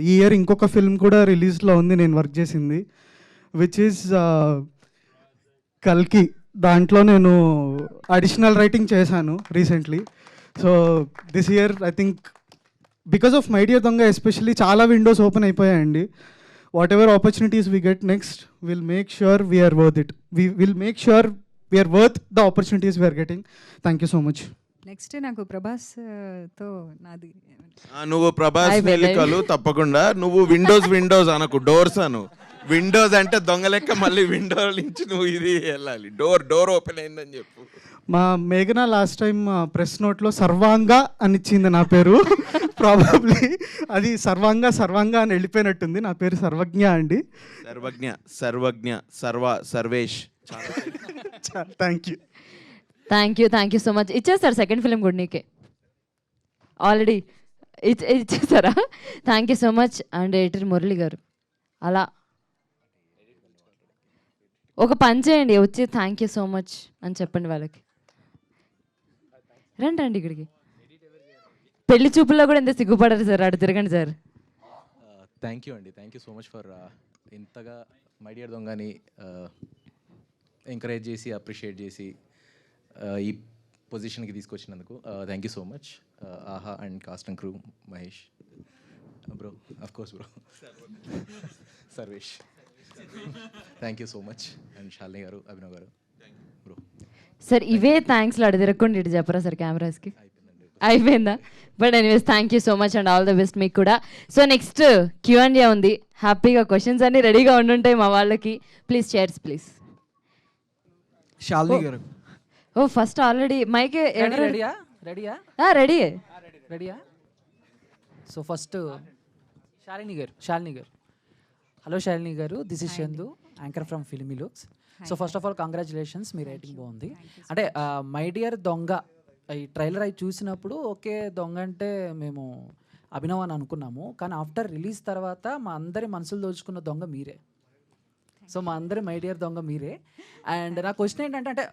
ఈ ఇయర్ ఇంకొక ఫిల్మ్ కూడా రిలీజ్లో ఉంది నేను వర్క్ చేసింది, విచ్ ఈజ్ కల్కి. దాంట్లో నేను అడిషనల్ రైటింగ్ చేశాను recently. So this year I think because of my dear Donga especially చాలా విండోస్ ఓపెన్ అయిపోయాయండి. Whatever opportunities we get next will make sure we're worth it. Will make sure we're worth the opportunities we're getting. Thank you so much. Next నాకు ప్రభాస్తో నాది. నువ్వు ప్రభాస్ కలు తప్పకుండా. నువ్వు విండోస్ అనకు, డోర్స్ అను. విండోస్ అంటే దొంగ లెక్క మళ్ళీ విండో నుంచి నువ్వు ఇది వెళ్ళాలి. డోర్ ఓపెన్ అయిందని చెప్పు. మా మేఘన లాస్ట్ టైం ప్రెస్ నోట్లో సర్వాంగ అని ఇచ్చింది నా పేరు. ప్రాబబ్లీ అది సర్వాంగ అని వెళ్ళిపోయినట్టుంది. నా పేరు సర్వజ్ఞ అండి. Sarvagna Sarvesh. Thank you so much. ఇచ్చేస్తారు సెకండ్ ఫిలిం కూడా నీకే ఆల్రెడీ ఇచ్చేస్తారా? Thank you so much. And editor Murali garu అలా ఒక పని చేయండి, వచ్చి థ్యాంక్ యూ సో మచ్ అని చెప్పండి వాళ్ళకి. రండి ఇక్కడికి. పెళ్లి చూపుల్లో కూడా ఎంత సిగ్గుపడారు సార్, అటు తిరగండి సార్. థ్యాంక్ యూ అండి, thank you so much for ఇంతగా మై డియర్ దొంగని ఎంకరేజ్ చేసి అప్రిషియేట్ చేసి ఈ పొజిషన్కి తీసుకొచ్చినందుకు థ్యాంక్ యూ సో మచ్. ఆహా and cost and crew, Mahesh bro, of course bro, Sarvesh, thank you so much. And Shalini గారు, అభినవ్ గారు బ్రో. సార్ ఇవే థ్యాంక్స్లో అటు తిరగకుండా ఇటు చెప్పరా సార్ కెమెరాస్కి? అయిపోయిందా? But anyways thank you so much and all the best మీకు కూడా. సో నెక్స్ట్ Q&A ఉంది. హ్యాపీగా క్వశ్చన్స్ అన్నీ రెడీగా ఉండుంటాయి మా వాళ్ళకి. Please chairs please. Shalini garu. Oh first already mike రెడీయా? So first Shalini garu. Hello Shalini garu, this is Chandu, anchor from Filmy Looks. So first of all congratulations, మీ రేటింగ్ బాగుంది. అంటే మై డియర్ దొంగ ఈ ట్రైలర్ అయి చూసినప్పుడు ఓకే దొంగ అంటే మేము అభినవ్ అని అనుకున్నాము, కానీ ఆఫ్టర్ రిలీజ్ తర్వాత మా అందరి మనసులు దోచుకున్న దొంగ మీరే. సో మా అందరి మై డియర్ దొంగ మీరే. అండ్ నా క్వశ్చన్ ఏంటంటే, అంటే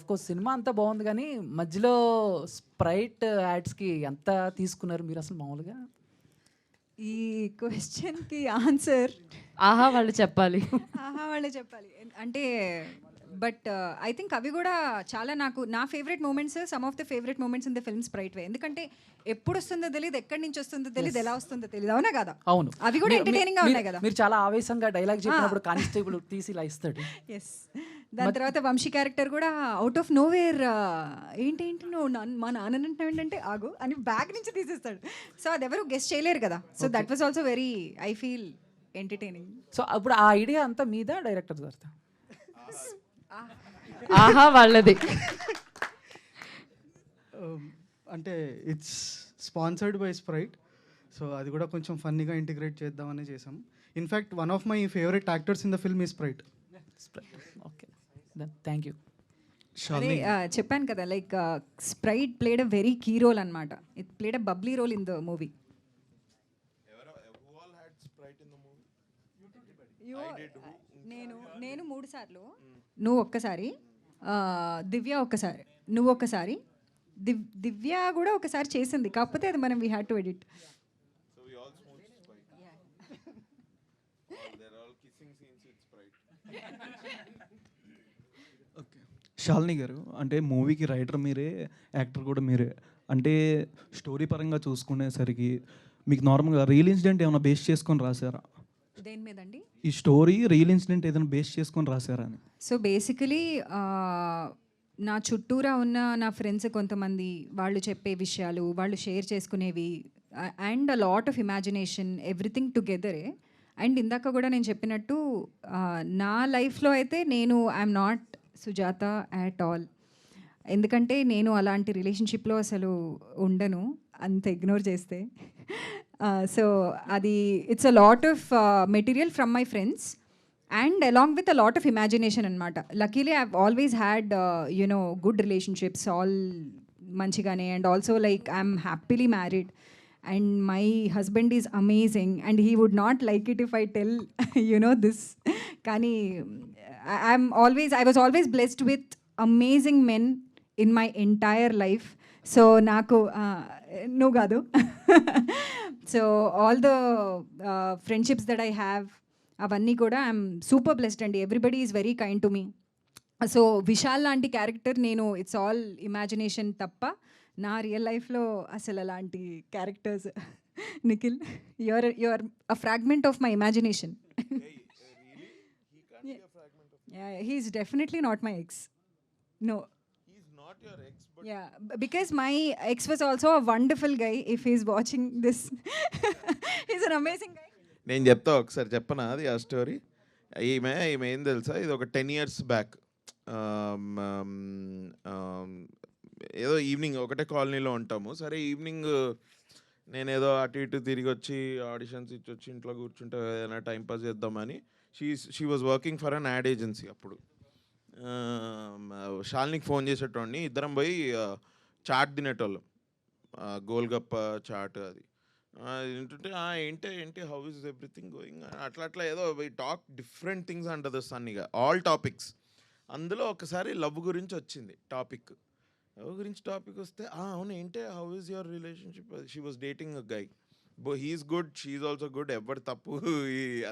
కోర్స్ సినిమా అంతా బాగుంది, కానీ మధ్యలో స్ప్రైట్ యాడ్స్కి ఎంత తీసుకున్నారు మీరు అసలు మామూలుగా? ఈ క్వశ్చన్కి ఆన్సర్ ఆహా వాళ్ళు చెప్పాలి. అంటే బట్ ఐ థింక్ అవి కూడా చాలా నా favourite moments, some of the favourite moments in the film Sprite way. ఎందుకంటే ఎప్పుడు వస్తుందో తెలియదు, ఎక్కడి నుంచి వస్తుందో తెలియదు, ఎలా వస్తుందో తెలియదు. అవునా కదా? అవును, అవి కూడా ఎంటర్టైనింగ్ గా ఉన్నాయి కదా. మీరు చాలా ఆవేశంగా డైలాగ్ చెప్పినప్పుడు కానిస్టేబుల్ తీసి ఇలా ఇస్తాడు. ఎస్, దాని తర్వాత వంశీ క్యారెక్టర్ కూడా అవుట్ ఆఫ్ నోవేర్ ఏంటి నువ్వు మా నాన్న ఏంటంటే ఆగు అని బ్యాగ్ నుంచి తీసేస్తాడు. సో అది ఎవరు గెస్ట్ చేయలేరు కదా. So that was also very I feel entertaining. So అప్పుడు ఆ ఐడియా అంతా మీద డైరెక్టర్ గారితో? ఆహా వాళ్ళది. అంటే it's sponsored by Sprite. So అది కూడా కొంచెం ఫన్నీగా ఇంటిగ్రేట్ చేద్దామని చేసాం. In fact one of my favourite actors in the film ఈ స్ప్రైట్. Okay, thank you. అదే చెప్పాను కదా, like Sprite played a very key role అనమాట. It played a bubbly role in the movie. నేను 3 సార్లు, నువ్వు ఒక్కసారి, దివ్య ఒక్కసారి, నువ్వు ఒక్కసారి, దివ్య కూడా ఒకసారి చేసింది, కాకపోతే అది మనం we had to edit. Shalini గారు, అంటే మూవీకి రైటర్ మీరే, యాక్టర్ కూడా మీరే. అంటే స్టోరీ పరంగా చూసుకునేసరికి మీకు నార్మల్గా రియల్ ఇన్సిడెంట్ ఏమైనా బేస్ చేసుకొని రాశారా? దేని మీదండి? ఈ స్టోరీ రియల్ ఇన్సిడెంట్ ఏదైనా బేస్ చేసుకొని రాశారా అని. సో బేసికలీ నా చుట్టూరా ఉన్న నా ఫ్రెండ్స్ కొంతమంది వాళ్ళు చెప్పే విషయాలు, వాళ్ళు షేర్ చేసుకునేవి, and a lot of imagination, everything టుగెదరే. అండ్ ఇందాక కూడా నేను చెప్పినట్టు నా లైఫ్లో అయితే నేను I'm not Sujatha at all. ఎందుకంటే నేను అలాంటి రిలేషన్షిప్లో అసలు ఉండను, అంత ఇగ్నోర్ చేస్తే. సో అది it's a lot of material from my friends and along with a lot of imagination anamata. Luckily I've always had good relationships, all manchigane, and also like I'm happily married and my husband is amazing and he would not like it if I tell this. Kani I was always blessed with amazing men in my entire life. So naku no gadu. So all the friendships that I have, అవన్నీ కూడా ఐఎమ్ సూపర్ బ్లెస్డ్ అండి. Everybody is very kind to me. So Vishal లాంటి క్యారెక్టర్ నేను ఇట్స్ ఆల్ ఇమాజినేషన్ తప్ప నా రియల్ లైఫ్లో అసలు అలాంటి characters Nikhil your a fragment of my imagination. He's definitely not my ex. No, yeah, because my ex was also a wonderful guy. If he's watching this, he's an amazing guy. నేను చెప్తా, ఒకసారి చెప్పనా అది ఆ స్టోరీ. ఈమె ఏం తెలుసా, ఇది ఒక 10 years బ్యాక్. ఏదో ఈవినింగ్ ఒకటే కాలనీలో ఉంటాము. సరే ఈవినింగ్ నేనేదో అటు ఇటు తిరిగి వచ్చి ఆడిషన్స్ ఇచ్చి వచ్చి ఇంట్లో కూర్చుంటే ఏదైనా టైంపాస్ చేద్దామని she was working for an ad agency. అప్పుడు షాలినికి ఫోన్ చేసేటోడిని, ఇద్దరం పోయి చాట్ తినేటోళ్ళం, గోల్గప్ప చాట్. అది ఏంటంటే ఏంటి హౌ ఇస్ ఎవ్రీథింగ్ గోయింగ్ అట్లా ఏదో we talk different things under the sun, ఇక ఆల్ టాపిక్స్. అందులో ఒకసారి లవ్ గురించి వచ్చింది టాపిక్. లవ్ గురించి టాపిక్ వస్తే అవును ఏంటి how is your relationship. She was dating a guy, he's good, she's also good, ఎవరి తప్పు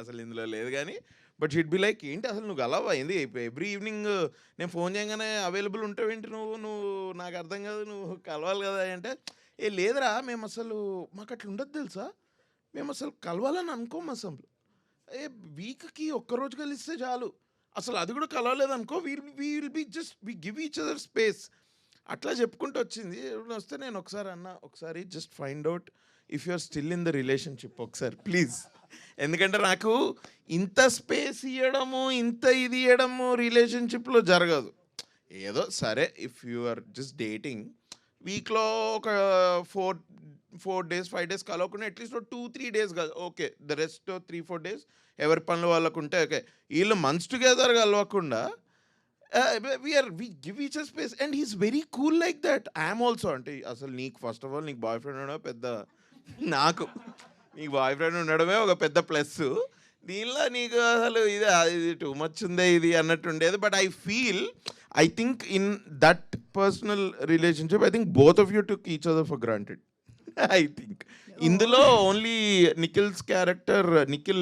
అసలు ఇందులో లేదు. కానీ బట్ షీడ్ బి లైక్ ఏంటి అసలు నువ్వు కలవా ఏంది, ఎవ్రీ ఈవినింగ్ నేను ఫోన్ చేయగానే అవైలబుల్ ఉంటావేంటి నువ్వు నాకు అర్థం కాదు, నువ్వు కలవాలి కదా అంటే, లేదురా మేము అసలు మాకు అట్లా ఉండదు తెలుసా, మేము అసలు కలవాలని అనుకోము అసలు, వీక్కి ఒక్కరోజు కలిస్తే చాలు, అసలు అది కూడా కలవలేదు అనుకో, will be just we give each other space. అట్లా చెప్పుకుంటూ వచ్చింది. వస్తే నేను ఒకసారి just find out if you are still in the relationship ఒకసారి ప్లీజ్. ఎందుకంటే నాకు ఇంత స్పేస్ ఇవ్వడము, ఇంత ఇది ఇవ్వడము రిలేషన్షిప్లో జరగదు. ఏదో సరే if you are just dating, వీక్లో ఒక 4 days 5 days కలవకుండా అట్లీస్ట్ 2-3 days కాదు, ఓకే, ద రెస్ట్ 3-4 days ఎవరి పనులు వాళ్ళకు ఉంటే ఓకే. వీళ్ళు మంత్స్ టుగెదర్ కలవకుండా we give each space and he's very cool like that. I'm also. అంటే అసలు నీకు ఫస్ట్ ఆఫ్ ఆల్ నీకు బాయ్ ఫ్రెండ్ ఉండడం పెద్ద, నాకు నీకు బాయ్ ఫ్రెండ్ ఉండడమే ఒక పెద్ద ప్లస్. దీనిలో నీకు అసలు ఇది టూ మచ్ ఉందే ఇది అన్నట్టు ఉండేది. But I think in that personal relationship, I think both of you took each other for granted. I think. Indulo only Nikhil's character, Nikhil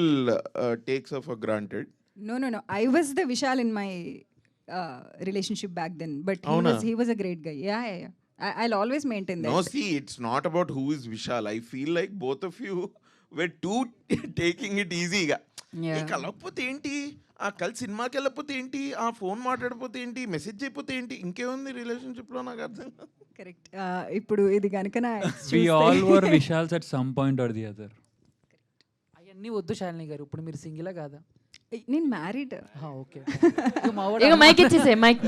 takes her for granted. No. I was the Vishal in my relationship back then. But he was a great guy. Yeah. I'll always maintain that. No, see, it's not about who is Vishal. I feel like both of you were too taking it easy. కలవకపోతే ఏంటి, కలిసి సినిమాకి వెళ్ళకపోతే ఏంటి, ఫోన్ మాట్లాడకపోతే ఏంటి, మెసేజ్ చేయకపోతే ఏంటి, ఇంకేముంది రిలేషన్షిప్లో నాకు అర్థం కాదు. కరెక్ట్. ఇప్పుడు ఇది కనుక we all were Vishals at some point or the other. అవన్నీ వద్దు శాలిని గారు, ఇప్పుడు మీరు సింగిలా కాదా? నేను మ్యారీడ్. ఓకే, ఇక మైక్ ఇచ్చేసే, మైక్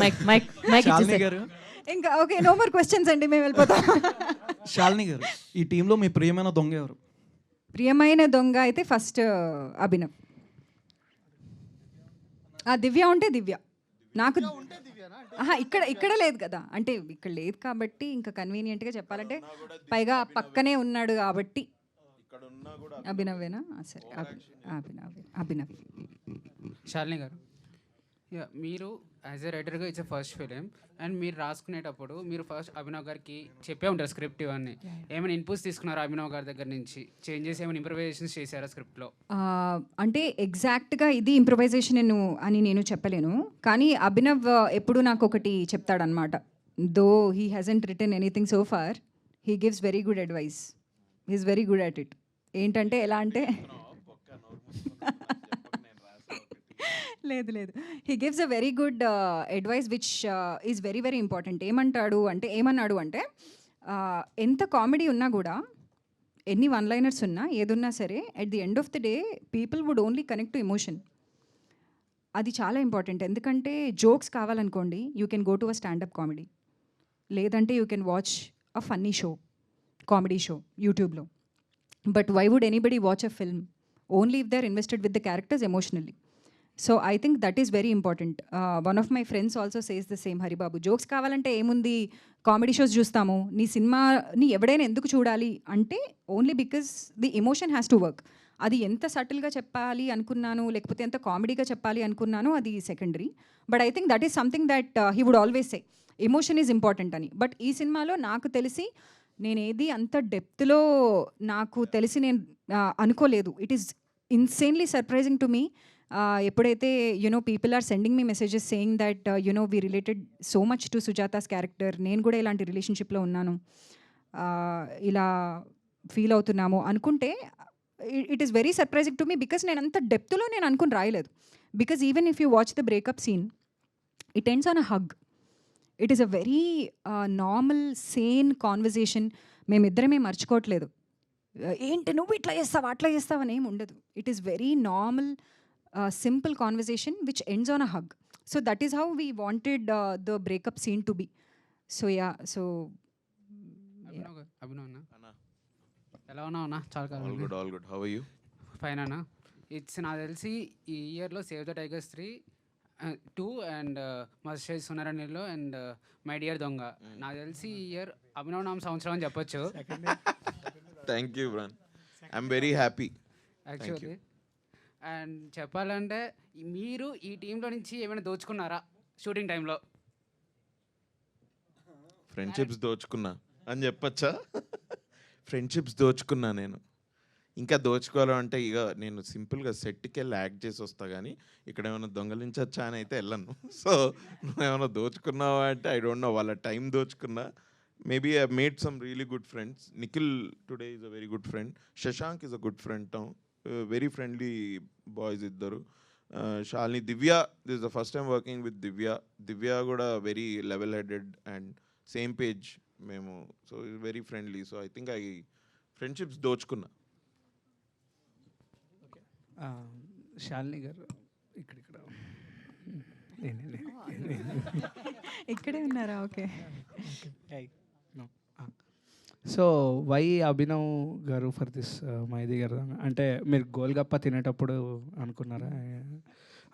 శాలిని గారు ఇంకా ఓకే, నో మోర్ క్వశ్చన్స్ అండి, మేము వెళ్ళిపోతాం. శాలిని గారు, ఈ టీంలో మీ ప్రియమైన దొంగ ఎవరు? ప్రియమైన దొంగ అయితే ఫస్ట్ అభినవ్. దివ్య ఉంటే దివ్య నాకు ఇక్కడ లేదు కదా, అంటే ఇక్కడ లేదు కాబట్టి ఇంకా కన్వీనియంట్గా చెప్పాలంటే, పైగా పక్కనే ఉన్నాడు కాబట్టి అభినవేనా? సరే, అభినవ్. శాలిని గారు, మీరు యాజ్ ఎ రైటర్గా ఇట్స్ ఫస్ట్ ఫిలిం అండ్ మీరు రాసుకునేటప్పుడు మీరు ఫస్ట్ అభినవ్ గారికి చెప్పే ఉంటారు స్క్రిప్ట్ ఇవన్నీ, ఏమైనా ఇన్పుట్స్ తీసుకున్నారా అభినవ్ గారి దగ్గర నుంచి? చేంజెస్ ఏమైనా ఇంప్రవైజేషన్స్ చేశారా స్క్రిప్ట్లో? అంటే ఎగ్జాక్ట్గా ఇది ఇంప్రవైజేషన్ అని నేను చెప్పలేను, కానీ అభినవ్ ఎప్పుడు నాకు ఒకటి చెప్తాడనమాట. Though he hasn't written anything so far, he gives very good advice, he's very good at it. ఏంటంటే ఎలా అంటే లేదు లేదు, he gives a very good advice which is very very important. ఏమన్నాడు అంటే ఎంత కామెడీ ఉన్నా కూడా, ఎన్ని వన్ లైనర్స్ ఉన్నా, ఏదున్నా సరే, at the end of the day people would only connect to emotion. అది చాలా ఇంపార్టెంట్. ఎందుకంటే జోక్స్ కావాలనుకోండి, you can go to a standup comedy, లేదంటే you can watch a funny show, comedy show యూట్యూబ్లో. But why would anybody watch a film? Only if they are invested with the characters emotionally. So I think that is very important. One of my friends also says the same. Haribabu, jokes కావాలంటే ఏముంది, కామెడీ షోస్ చూస్తాము, నీ సినిమాని ఎవడైనా ఎందుకు చూడాలి అంటే only because the emotion has to work. అది ఎంత సటిల్గా చెప్పాలి అనుకున్నాను, లేకపోతే ఎంత కామెడీగా చెప్పాలి అనుకున్నాను, అది secondary. But I think that is something that he would always say, emotion is important అని. బట్ ఈ సినిమాలో నాకు తెలిసి నేను ఏది అంత డెప్త్లో నాకు తెలిసి నేను అనుకోలేదు. It is insanely surprising to me. ఎప్పుడైతే people are sending me messages saying that we related so much to Sujatha's character, నేను కూడా ఇలాంటి రిలేషన్షిప్లో ఉన్నాను, ఇలా ఫీల్ అవుతున్నాము అనుకుంటే, it is very surprising to me. Because నేను అంత డెప్త్లో నేను అనుకుని రాయలేదు. Because even if you watch the breakup scene, it ends on a hug. It is a very normal sane conversation. మేమిద్దరమే మర్చిపోవట్లేదు, ఏంటి నువ్వు ఇట్లా చేస్తావా అట్లా చేస్తావు అని ఏమి ఉండదు. It is very normal simple conversation which ends on a hug. So that is how we wanted the breakup scene to be. So yeah, so Abhinav అన్న, ఎలా ఉన్నావు అన్న? చాలా all good. How are you? Fine అన్న. ఇట్స్ నాకు తెలిసి ఈ ఇయర్లో సేవ్ ద టైగర్స్ 2 అండ్ మస్ట్ సునరణిలో అండ్ మై డియర్ దొంగ, నాకు తెలిసి ఈ ఇయర్ అభినవ్ నామ సంవత్సరం అని చెప్పొచ్చు. Thank you bran, I'm very happy actually. And చెప్పాలంటే మీరు ఈ టీంలో నుంచి ఏమైనా దోచుకున్నారా షూటింగ్ టైంలో? ఫ్రెండ్షిప్స్ దోచుకున్నా అని చెప్పచ్చా? ఫ్రెండ్షిప్స్ దోచుకున్నా నేను. ఇంకా దోచుకోవాలంటే ఇక నేను సింపుల్గా సెట్కి వెళ్ళి యాక్ట్ చేసి వస్తా, కానీ ఇక్కడ ఏమైనా దొంగలించచ్చా అని అయితే వెళ్ళను. సో నువ్వేమైనా దోచుకున్నావా అంటే ఐ డోంట్ నో. వాళ్ళ టైం దోచుకున్నా. Maybe I made some really good friends. Nikhil today is a very good friend. Shashank is a good friend now. Very friendly boys ఇద్దరు. Shalini, Divya, this is the first time working with Divya. Divya కూడా very level headed and same page మేము. So is very friendly. So I think friendships దోచుకున్నా. శాలిని గారు ఇక్కడే ఉన్నారా? ఓకే. సో వై అభినవ్ గారు ఫర్ దిస్ మైది గారు అంటే మీరు గోల్గప్ప తినేటప్పుడు అనుకున్నారా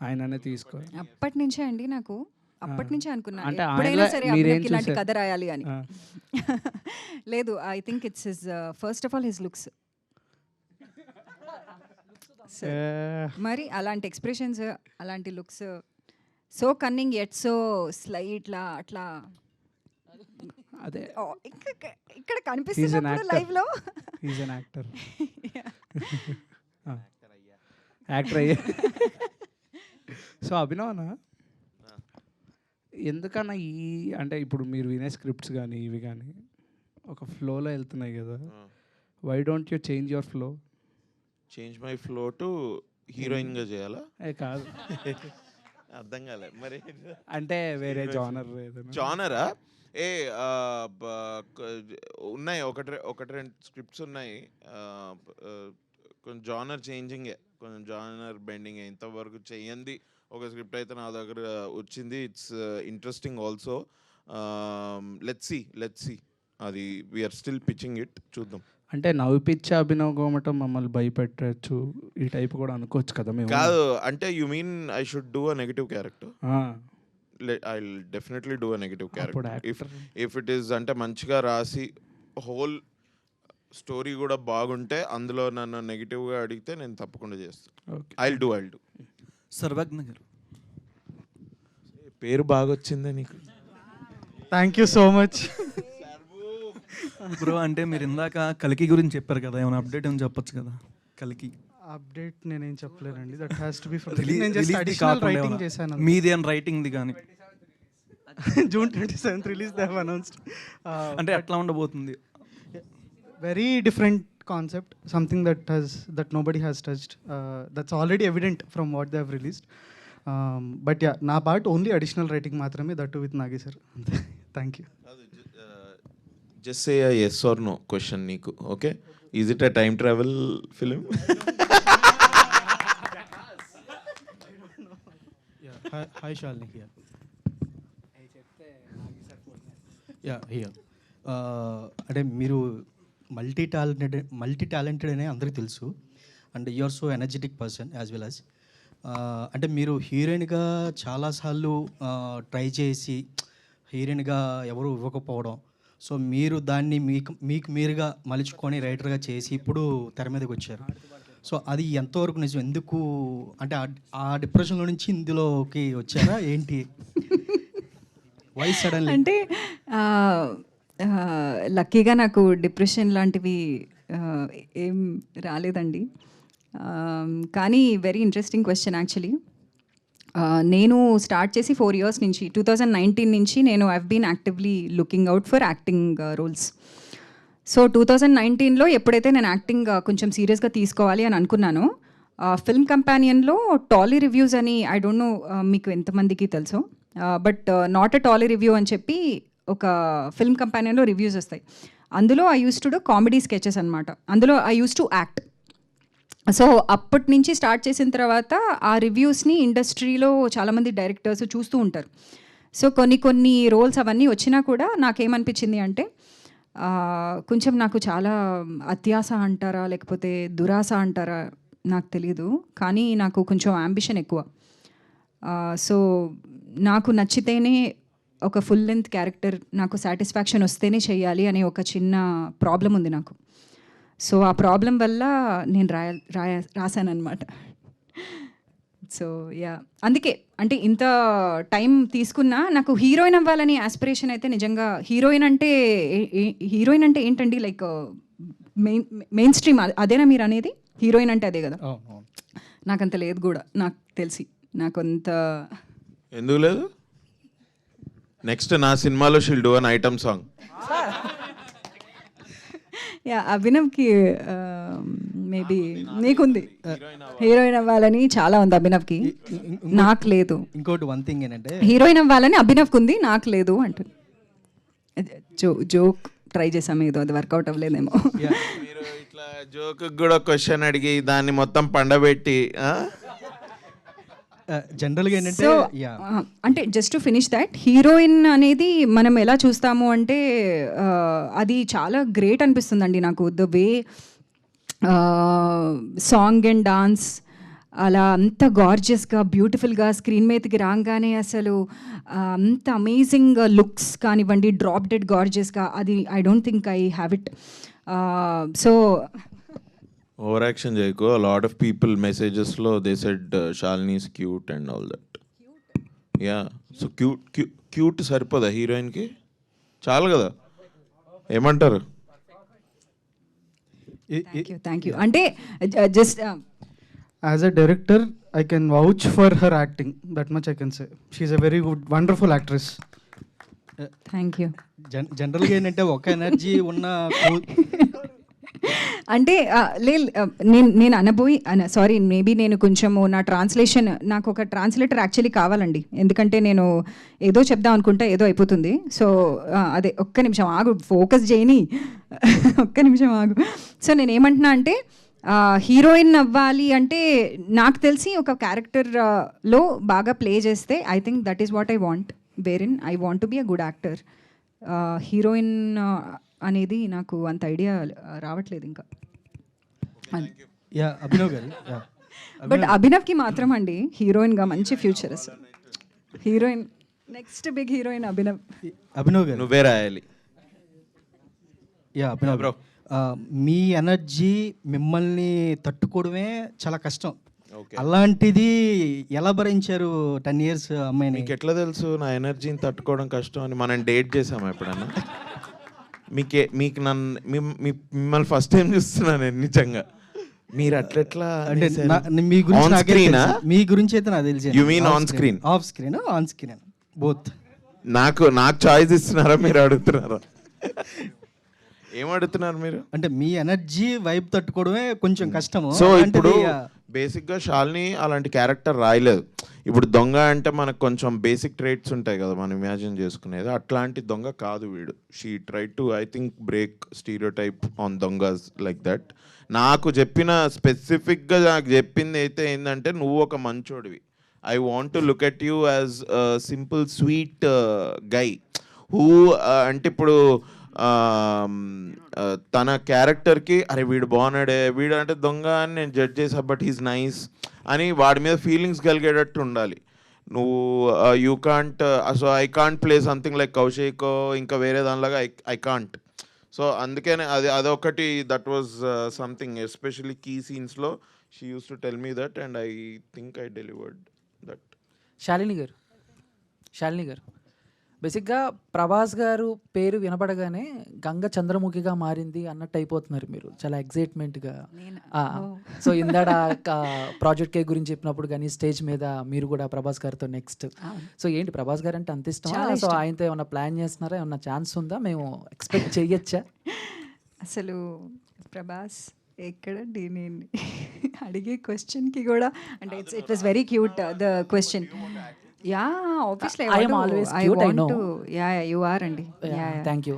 ఆయననే తీసుకో? అప్పటి నుంచే అండి, నాకు అప్పటి నుంచే అనుకున్నా అంటే ఎప్పుడైనా సరే మీరేం అభినవ్కి ఇలాంటి చూసారు? కథ రాయాలి అని. లేదు, I think it's his first of all his looks. మరి అలాంటి ఎక్స్ప్రెషన్స్, అలాంటి looks, so cunning at so స్లైట్లా అట్లా అదే ఇక్కడ కనిపిస్తున్నప్పుడు లైవ్ లో ఈజ్ అన్ యాక్టర్. యాక్టర్ అయ్యా. సో అభినవనా, ఎందుకన్నా అంటే ఇప్పుడు మీరు వినే స్క్రిప్ట్స్ కానీ ఇవి కానీ ఒక ఫ్లోలో వెళ్తున్నాయి కదా, why don't you change your flow? Change my flow to హీరోయిన్గా చేయాలా? కాదు, అర్థం కాలే మరి. అంటే వేరే జానర్. జానరా? ఉన్నాయి, ఒకటి రెండు స్క్రిప్ట్స్ ఉన్నాయి. కొంచెం జానర్ చేంజింగే, కొంచెం జానర్ బెండింగ్. ఇంతవరకు చెయ్యంది ఒక స్క్రిప్ట్ అయితే నా దగ్గర వచ్చింది. It's interesting also. Let's see. అది వీఆర్ స్టిల్ పిచ్చింగ్ ఇట్, చూద్దాం. అంటే నవ్విపిచ్చే అభినవ్ గోమటం మమ్మల్ని భయపెట్టచ్చు ఈ టైప్ కూడా అనుకోవచ్చు కదా మేము? కాదు, అంటే you mean I should do a negative character? I'll definitely do a negative character. If it is అంటే మంచిగా రాసి హోల్ స్టోరీ కూడా బాగుంటే అందులో నన్ను నెగిటివ్గా అడిగితే నేను తప్పకుండా చేస్తాను. I'll do. సర్వజ్ఞ గారు పేరు బాగా వచ్చిందే నీకు. Thank you so much bro. అంటే మీరు ఇందాక కల్కి గురించి చెప్పారు కదా, ఏమైనా అప్డేట్ ఏమైనా చెప్పొచ్చు కదా? కల్కి అప్డేట్ నేనేం చెప్పలేనండి. That has to be from నేను జస్ట్ అడిషనల్ రైటింగ్ చేశాను. మీది అని రైటింగ్ది కానీ June 27th release they have announced. అంటే ఎట్లా ఉండబోతుంది? Very different concept, something that nobody has touched. That's already evident from what they have released. But yeah నా పార్ట్ ఓన్లీ అడిషనల్ రైటింగ్ మాత్రమే, దట్ విత్ నాగి సార్. అంతే. Thank you. Just say yes or no question నీకు. Okay, is it a time travel film? Hi Shalini here. Yeah here. అంటే మీరు మల్టీ టాలెంటెడ్ అనే అందరికీ తెలుసు, and you are so energetic person as well as. అంటే మీరు హీరోయిన్గా చాలాసార్లు ట్రై చేసి హీరోయిన్గా ఎవరు ఇవ్వకపోవడం, సో మీరు దాన్ని మీకు మీరుగా మలుచుకొని రైటర్గా చేసి ఇప్పుడు తెర మీదకి వచ్చారు. సో అది ఎంతవరకు నిజం? ఎందుకు అంటే ఆ డిప్రెషన్లో నుంచి ఇందులోకి వచ్చారా ఏంటి? Why suddenly? అంటే లక్కీగా నాకు డిప్రెషన్ లాంటివి ఏం రాలేదండి. కానీ వెరీ ఇంట్రెస్టింగ్ క్వశ్చన్ యాక్చువల్లీ. నేను స్టార్ట్ చేసి 4 years నుంచి 2019 నుంచి నేను I've been actively looking out for acting roles. So 2019లో ఎప్పుడైతే నేను యాక్టింగ్ కొంచెం సీరియస్గా తీసుకోవాలి అని అనుకున్నానో, ఫిల్మ్ కంపానియన్లో టాలీ రివ్యూస్ అని, ఐ డోంట్ నో మీకు ఎంతమందికి తెలుసో, but not a tolly review అని చెప్పి ఒక ఫిల్మ్ కంపానియన్లో రివ్యూస్ వస్తాయి. అందులో I use to do comedy sketches అనమాట. అందులో I use to act. So అప్పటి నుంచి స్టార్ట్ చేసిన తర్వాత ఆ రివ్యూస్ని ఇండస్ట్రీలో చాలామంది డైరెక్టర్స్ చూస్తూ ఉంటారు. సో కొన్ని రోల్స్ అవన్నీ వచ్చినా కూడా నాకేమనిపించింది అంటే, కొంచెం నాకు చాలా అత్యాశ అంటారా లేకపోతే దురాశ అంటారా నాకు తెలియదు, కానీ నాకు కొంచెం యాంబిషన్ ఎక్కువ. సో నాకు నచ్చితేనే ఒక ఫుల్ లెంత్ క్యారెక్టర్ నాకు సాటిస్ఫాక్షన్ వస్తేనే చేయాలి అనే ఒక చిన్న ప్రాబ్లం ఉంది నాకు. సో ఆ ప్రాబ్లం వల్ల నేను రాశానమాట. సో యా, అందుకే అంటే ఇంత టైం తీసుకున్నా నాకు హీరోయిన్ అవ్వాలని ఆస్పిరేషన్ అయితే నిజంగా. హీరోయిన్ అంటే ఏంటండి, లైక్ మెయిన్ స్ట్రీమ్ అదేనా మీరు అనేది? హీరోయిన్ అంటే అదే కదా. నాకంత లేదు కూడా, నాకు తెలిసి నాకంత. ఎందుకు లేదు? నెక్స్ట్ నా సినిమాలో she'll do an item song. Yeah, అభినవ్కి మేబీ నీకుంది హీరోయిన్ అవ్వాలని, చాలా ఉంది అభినవ్కి, నాకు లేదు. ఇంకోటి వన్ థింగ్ ఏంటంటే, హీరోయిన్ అవ్వాలని అభినవ్కి ఉంది, నాకు లేదు అంటుంది. జోక్ ట్రై చేసాము, ఏదో అది వర్కౌట్ అవ్వలేదేమో. మీరు ఇట్లా జోక్ కూడా క్వశ్చన్ అడిగి దాన్ని మొత్తం పండబెట్టి జనరల్గా ఏంటంటే, అంటే just to finish that, heroine అనేది మనం ఎలా చూస్తాము అంటే అది చాలా గ్రేట్ అనిపిస్తుందండి నాకు. The way song and dance అలా అంత గార్జియస్గా బ్యూటిఫుల్గా స్క్రీన్ మీదకి రాగానే అసలు అంత అమేజింగ్ లుక్స్ కానివ్వండి, డ్రాప్ డెడ్ గార్జియస్గా, అది I don't think I have it. So over action చేయకు. a lot of people messages లో they said Shalini is cute and all that. Yeah, so cute సరిపోదా హీరోయిన్ కి? చాలు కదా, ఏమంటారు? Thank you. అంటే just as a director I can vouch for her acting, that much I can say. She's a very good, wonderful actress. Thank you. జనరల్గా ఏంటంటే ఒక ఎనర్జీ ఉన్న అంటే నేను సారీ, మేబీ నేను కొంచెము నా ట్రాన్స్లేషన్, నాకు ఒక ట్రాన్స్లేటర్ యాక్చువల్లీ కావాలండి. ఎందుకంటే నేను ఏదో చెప్దాం అనుకుంటే ఏదో అయిపోతుంది. సో అదే, ఒక్క నిమిషం ఆగు, ఫోకస్ చేయని, ఒక్క నిమిషం ఆగు. సో నేను ఏమంటున్నా అంటే, హీరోయిన్ అవ్వాలి అంటే నాకు తెలిసి ఒక క్యారెక్టర్లో బాగా ప్లే చేస్తే I think that is what I want, wherein I want to be a good actor. Heroine అనేది నాకు అంత ఐడియా రావట్లేదు ఇంకా. అభినవ్ గారు, బట్ అభినవ్కి మాత్రం అండి హీరోయిన్గా మంచి future. Heroine, next big heroine Abhinav garu. నువ్వే రాయాలి. అభినవ్ బ్రో, మీ ఎనర్జీ మిమ్మల్ని తట్టుకోవడమే చాలా కష్టం. అలాంటిది ఎలా భరించారు 10 years అమ్మాయిని? మీకు ఎట్లా తెలుసు నా ఎనర్జీని తట్టుకోవడం కష్టం అని? మనం డేట్ చేసామా ఎప్పుడన్నా? మీకు మిమ్మల్ని ఫస్ట్ టైం చూస్తున్నాను నేను నిజంగా. మీరు అట్లా అంటే మీ గురించి అయితే నాకు తెలిసి. You mean on screen? Off screen, on screen, both. నాకు చాయిస్ ఇస్తున్నారా, మీరు అడుగుతున్నారా? ఏం అడుగుతున్నారు మీరు? అంటే మీ ఎనర్జీ వైబ్ తట్టుకోవడమే కొంచెం కష్టము. సో ఇప్పుడు బేసిక్గా శాలిని అలాంటి క్యారెక్టర్ రాయలేదు. ఇప్పుడు దొంగ అంటే మనకు కొంచెం బేసిక్ ట్రేట్స్ ఉంటాయి కదా మనం ఇమాజిన్ చేసుకునేది, అట్లాంటి దొంగ కాదు వీడు. She try to I think break stereotype on దొంగస్ లైక్ దట్. నాకు చెప్పిన స్పెసిఫిక్గా నాకు చెప్పింది అయితే ఏంటంటే, నువ్వు ఒక మంచోడివి, I want to look at you as simple sweet guy who అంటే ఇప్పుడు తన క్యారెక్టర్కి అరే వీడు బాగున్నాడే, వీడు అంటే దొంగ అని నేను జడ్జ్ చేసా బట్ హీస్ నైస్ అని వాడి మీద ఫీలింగ్స్ కలిగేటట్టు ఉండాలి. నువ్వు you can't, so I can't play something like Kaushik ఇంకా వేరే దానిలాగా ఐ కాంట్. సో అందుకనే అదొకటి that was something especially key సీన్స్లో she used to tell me that and I think I delivered that. Shalini garu బేసిక్గా ప్రభాస్ గారు పేరు వినపడగానే గంగ చంద్రముఖిగా మారింది అన్నట్టు అయిపోతున్నారు మీరు, చాలా ఎగ్జైట్మెంట్గా. సో ఇందాడ ప్రాజెక్ట్ కే గురించి చెప్పినప్పుడు కానీ స్టేజ్ మీద మీరు కూడా ప్రభాస్ గారితో నెక్స్ట్, సో ఏంటి ప్రభాస్ గారు అంటే అంత ఇష్టమా? సో ఆయనతో ఏమన్నా ప్లాన్ చేస్తున్నారా, ఏమన్నా ఛాన్స్ ఉందా, మేము ఎక్స్పెక్ట్ చేయొచ్చా? అసలు ప్రభాస్ ఎక్కడండి, నేను అడిగే క్వశ్చన్కి కూడా అంటే it was very cute the question. Yeah, obviously I am always cute, I know. Yeah, you are అండి. Thank you.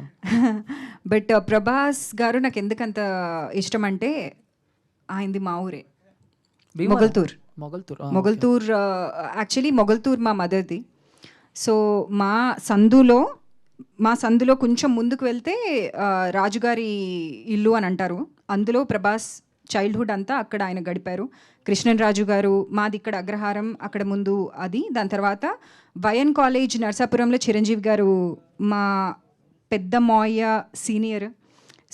బట్ ప్రభాస్ గారు నాకు ఎందుకంత ఇష్టం అంటే ఆయనది మా ఊరే, మొగల్తూర్. యాక్చువల్లీ మొగల్తూర్ మా మదర్ది. సో మా సందులో కొంచెం ముందుకు వెళ్తే రాజుగారి ఇల్లు అని అంటారు, అందులో ప్రభాస్ చైల్డ్హుడ్ అంతా అక్కడ ఆయన గడిపారు. కృష్ణన్ రాజు గారు మాది ఇక్కడ అగ్రహారం, అక్కడ ముందు అది. దాని తర్వాత వైఎన్ కాలేజ్ నర్సాపురంలో చిరంజీవి గారు మా పెద్ద మాయ senior.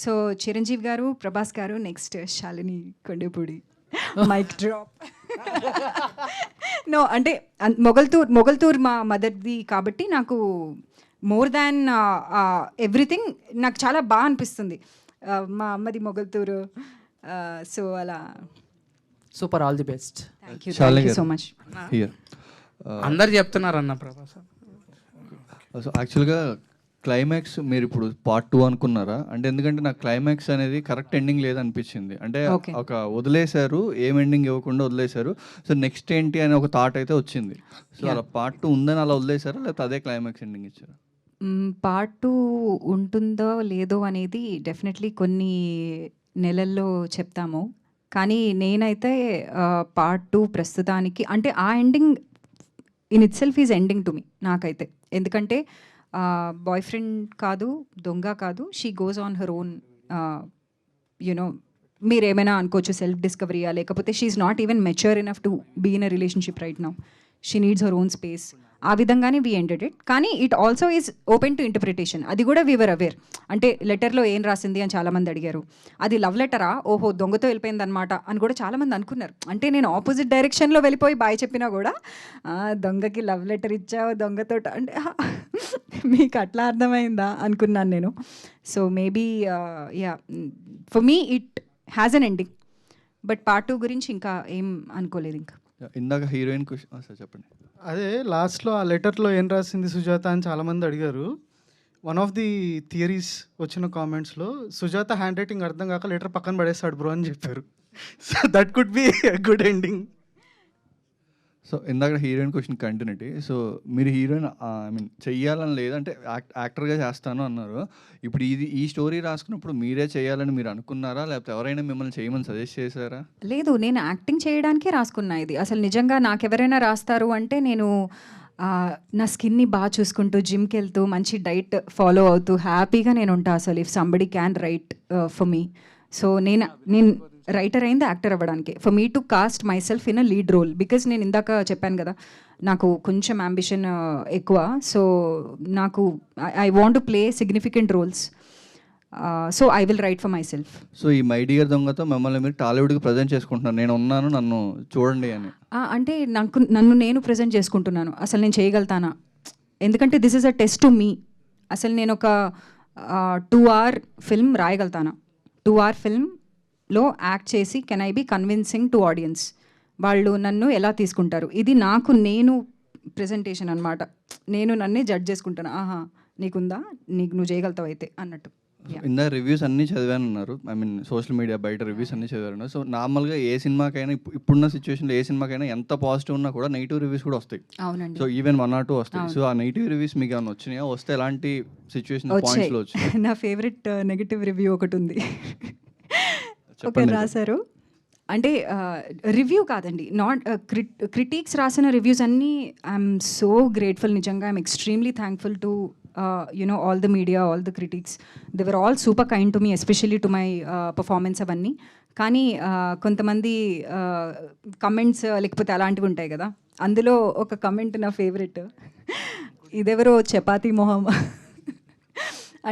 So Chiranjeevi garu, Prabhas garu, next Shalini Kondapudi. Mic drop. No అంటే మొగల్తూర్ మా మదర్ది కాబట్టి నాకు మోర్ దాన్ ఎవ్రీథింగ్ నాకు చాలా బాగా అనిపిస్తుంది. మా అమ్మది మొగల్తూరు. సో అలా super, all the best. Thank you so much. అందరు చెప్తున్నారు అన్న ప్రభాస్. సో యాక్చువల్గా క్లైమాక్స్ మీరు ఇప్పుడు పార్ట్ 2 అనుకున్నారా? అంటే ఎందుకంటే నాకు క్లైమాక్స్ అనేది కరెక్ట్ ఎండింగ్ లేదనిపించింది. అంటే ఒక వదిలేశారు, ఏం ఎండింగ్ ఇవ్వకుండా వదిలేశారు. సో నెక్స్ట్ ఏంటి అని ఒక థాట్ అయితే వచ్చింది. సో అలా పార్ట్ 2 ఉందని అలా వదిలేశారా, లేకపోతే అదే క్లైమాక్స్ ఎండింగ్ ఇచ్చారు? పార్ట్ 2 ఉంటుందో లేదో అనేది డెఫినెట్లీ కొన్ని నెలల్లో చెప్తాము. కానీ నేనైతే పార్ట్ 2 ప్రస్తుతానికి అంటే ఆ ending in itself is ending to me నాకైతే. ఎందుకంటే బాయ్ ఫ్రెండ్ కాదు, దొంగ కాదు, she goes on her own, you know మీరేమైనా అనుకోవచ్చు సెల్ఫ్ డిస్కవరీయా, లేకపోతే she is not even mature enough to be in a relationship right now. She needs her own space. ఆ విధంగానే వీ ఎండెడ్ ఇట్. కానీ it also is open to interpretation. అది కూడా వీ వర్ అవేర్. అంటే లెటర్లో ఏం రాసింది అని చాలామంది అడిగారు. అది లవ్ లెటరా, ఓహో దొంగతో వెళ్ళిపోయింది అనమాట అని కూడా చాలామంది అనుకున్నారు. అంటే నేను ఆపోజిట్ డైరెక్షన్లో వెళ్ళిపోయి బాయ్ చెప్పినా కూడా దొంగకి లవ్ లెటర్ ఇచ్చావు దొంగతో అంటే మీకు అట్లా అర్థమైందా అనుకున్నాను నేను. So maybe yeah for me it has an ending. But part 2 గురించి ఇంకా ఏం అనుకోలేదు. ఇంకా ఇందాక హీరోయిన్ సార్ చెప్పండి. అదే లాస్ట్లో ఆ లెటర్లో ఏం రాసింది సుజాత అని చాలామంది అడిగారు. వన్ ఆఫ్ ది థియరీస్ వచ్చిన కామెంట్స్లో సుజాత హ్యాండ్ రైటింగ్ అర్థం కాక లెటర్ పక్కన పడేస్తాడు బ్రో అని చెప్పారు. So that could be good ending. So ఇందాక హీరోయిన్ క్వశ్చన్ కంటిన్యూటీ. సో మీరు హీరోయిన్ ఐ మీన్ చెయ్యాలని లేదంటే యాక్టర్గా చేస్తాను అన్నారు. ఇప్పుడు ఈ స్టోరీ రాసుకున్నప్పుడు మీరే చేయాలని మీరు అనుకున్నారా, లేకపోతే ఎవరైనా మిమ్మల్ని చేయమని సజెస్ట్ చేశారా? లేదు, నేను యాక్టింగ్ చేయడానికే రాసుకున్నా ఇది. అసలు నిజంగా నాకు ఎవరైనా రాస్తారు అంటే నేను నా స్కిన్ని బాగా చూసుకుంటూ జిమ్కి వెళ్తూ మంచి డైట్ ఫాలో అవుతూ హ్యాపీగా నేను ఉంటా. అసలు if somebody can write for me. So నేను రైటర్ అయింది యాక్టర్ అవ్వడానికి. For me to cast myself in a lead role. Because నేను ఇందాక చెప్పాను కదా నాకు కొంచెం అంబిషన్ ఎక్కువ. సో నాకు I want to play significant roles. So I will write for myself. So ఈ మై డియర్ దొంగతో మిమ్మల్ని మీరు టాలీవుడ్కి ప్రజెంట్ చేసుకుంటున్నారు, నేను ఉన్నాను నన్ను చూడండి అని. అంటే నన్ను నేను ప్రజెంట్ చేసుకుంటున్నాను. అసలు నేను చేయగలుగుతానా? ఎందుకంటే this is a test to me. అసలు నేను ఒక 2 hour ఫిల్మ్ రాయగలుగుతానా? 2 hour ఫిల్మ్లో యాక్ట్ చేసి can I be convincing to audience? వాళ్ళు నన్ను ఎలా తీసుకుంటారు? ఇది నేను ప్రెజెంటేషన్ అనమాట. నేను నన్నే జడ్జ్ చేసుకుంటాను. ఆహా నీకుందా, నువ్వు చేయగలుగుతావు అయితే అన్నట్టు. ఇందా రివ్యూస్ అన్నీ చదివాను అన్నారు. ఐ మీన్ సోషల్ మీడియా బయట రివ్యూస్ అన్నీ చదివాను. సో నార్మల్గా ఏ సినిమాకైనా ఇప్పుడున్న సిచ్యువేషన్లో ఏ సినిమాకైనా ఎంత పాజిటివ్ ఉన్నా కూడా నెగిటివ్ రివ్యూస్ కూడా వస్తాయి. అవునండి. సో ఈవెన్ 1 or 2 వస్తాయి. సో ఆ నెగిటివ్ రివ్యూస్ మీకు ఏమైనా వచ్చినాయా? వస్తే ఎలాంటి సిచ్యువేషన్ పాయింట్స్లో వచ్చాయి? నా ఫేవరెట్ నెగటివ్ రివ్యూ ఒకటి ఉంది. ఒకరు రాశారు, అంటే రివ్యూ కాదండి, నాట్ క్రిటిక్స్ రాసిన రివ్యూస్ అన్నీ ఐఎమ్ సో గ్రేట్ఫుల్. నిజంగా I'm extremely thankful to all the media, all the critics. They were all super kind to me, especially to my performance అవన్నీ. కానీ కొంతమంది కమెంట్స్ లేకపోతే అలాంటివి ఉంటాయి కదా, అందులో ఒక కమెంట్ నా ఫేవరెట్. ఇదెవరో చపాతీ మొహం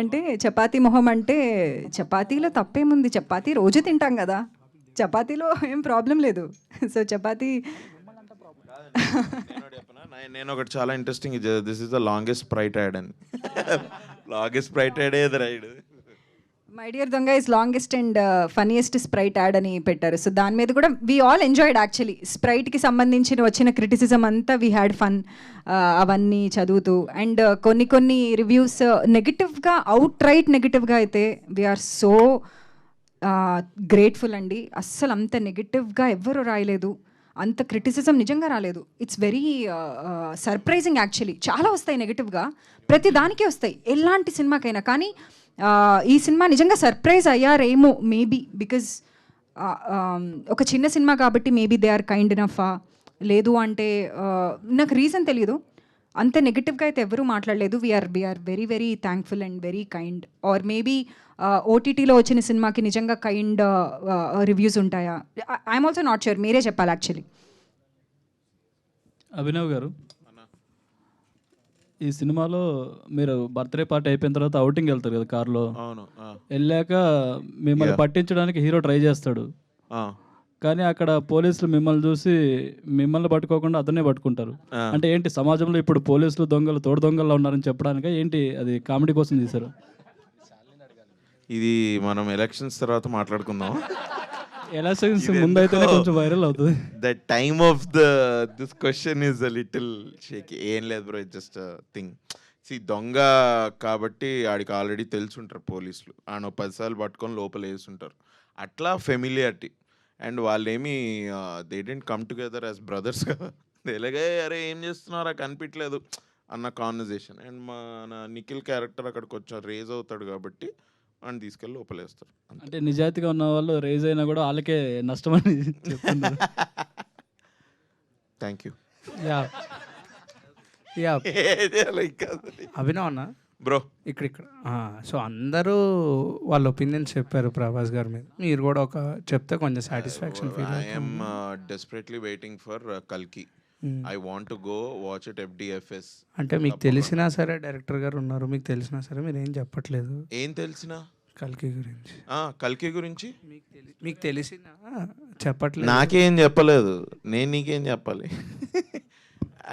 అంటే చపాతీ మొహం అంటే చపాతీలో తప్పేముంది, చపాతీ రోజు తింటాం కదా, చపాతీలో ఏం ప్రాబ్లం లేదు. సో చపాతీ నేను ఒకటి చాలా interesting, this is the longest Sprite ad అని. లాంగెస్ట్ స్ప్రైట్ యాడ్ ఏది రైడ్. మై డియర్ దొంగ is longest and funniest Sprite ad అని పెట్టారు. సో దాని మీద కూడా వీ ఆల్ ఎంజాయ్డ్ యాక్చువల్లీ. స్ప్రైట్కి సంబంధించిన వచ్చిన క్రిటిసిజం అంతా వీ హ్యాడ్ ఫన్ అవన్నీ చదువుతూ. అండ్ కొన్ని రివ్యూస్ నెగిటివ్గా, అవుట్ రైట్ నెగిటివ్గా అయితే వీఆర్ సో గ్రేట్ఫుల్ అండి. అస్సలు అంత నెగిటివ్గా ఎవ్వరూ రాయలేదు, అంత క్రిటిసిజం నిజంగా రాలేదు. It's very surprising actually. చాలా వస్తాయి నెగిటివ్గా, ప్రతి దానికే వస్తాయి ఎలాంటి సినిమాకైనా. కానీ ఈ సినిమా నిజంగా సర్ప్రైజ్ అయ్యారేమో మేబీ, బికాజ్ ఒక చిన్న సినిమా కాబట్టి మేబీ దే ఆర్ కైండ్ ఇనఫా, లేదు అంటే నాకు రీజన్ తెలియదు. అంత నెగిటివ్గా అయితే ఎవరూ మాట్లాడలేదు. We're very very thankful and very kind. Or maybe ఓటీటీలో వచ్చిన సినిమాకి నిజంగా కైండ్ రివ్యూస్ ఉంటాయా? ఐఎమ్ ఆల్సో నాట్ ష్యూర్, మీరే చెప్పాలి యాక్చువల్లీ. అభినవ్ గారు, ఈ సినిమాలో మీరు బర్త్డే పార్టీ అయిపోయిన తర్వాత అవుటింగ్ వెళ్తారు కదా కార్లో, వెళ్ళాక మిమ్మల్ని పట్టించడానికి హీరో ట్రై చేస్తాడు, కానీ అక్కడ పోలీసులు మిమ్మల్ని చూసి మిమ్మల్ని పట్టుకోకుండా అతనే పట్టుకుంటారు. అంటే ఏంటి, సమాజంలో ఇప్పుడు పోలీసులు దొంగలు తోడు దొంగల్లో ఉన్నారని చెప్పడానికి ఏంటి, అది కామెడీ కోసం తీశారు? ఇది మనం ఎలక్షన్స్ తర్వాత మాట్లాడుకుందాం. ఎలక్షన్స్ ముందైతేనే కొంచెం వైరల్ అవుతుంది. The time of this question is a little shake. ఏం లేదు బ్రో, జస్ట్ థింగ్. దొంగ కాబట్టి ఆడికి ఆల్రెడీ తెలుసుంటారు పోలీసులు, ఆయన 10 సార్లు పట్టుకొని లోపల వేసుంటారు. అట్లా ఫెమిలియారిటీ. అండ్ వాళ్ళేమి they didn't come together as brothers కదా, ఎలాగే అరే ఏం చేస్తున్నారా కనిపించలేదు అన్న కాన్వర్జేషన్. అండ్ మన నిఖిల్ క్యారెక్టర్ అక్కడికి కొంచెం రేజ్ అవుతాడు కాబట్టి అని తీసుకెళ్ళి లోపలేస్తారు. అంటే నిజాయితీగా ఉన్న వాళ్ళు రేజ్ అయినా కూడా వాళ్ళకే నష్టమని చెప్తున్నారు. Thank you. అభినవ్ అన్న బ్రో ఇక్కడ సో అందరూ వాళ్ళ ఒపీనియన్స్ చెప్పారు ప్రభాస్ గారి మీద, మీరు కూడా ఒక చెప్తే కొంచెం satisfaction feel. I'm desperately waiting for కల్కి. I want to go watch it FDFS. అంటే మీకు తెలిసినా సరే డైరెక్టర్ గారు ఉన్నారు, మీకు తెలిసినా సరే మీరు ఏం చెప్పట్లేదు. ఏం తెలిసినా? కల్కి గురించి. కల్కి గురించి మీకు తెలిసినా చెప్పట్లేదు. నాకేం చెప్పలేదు, నేను నీకేం చెప్పాలి?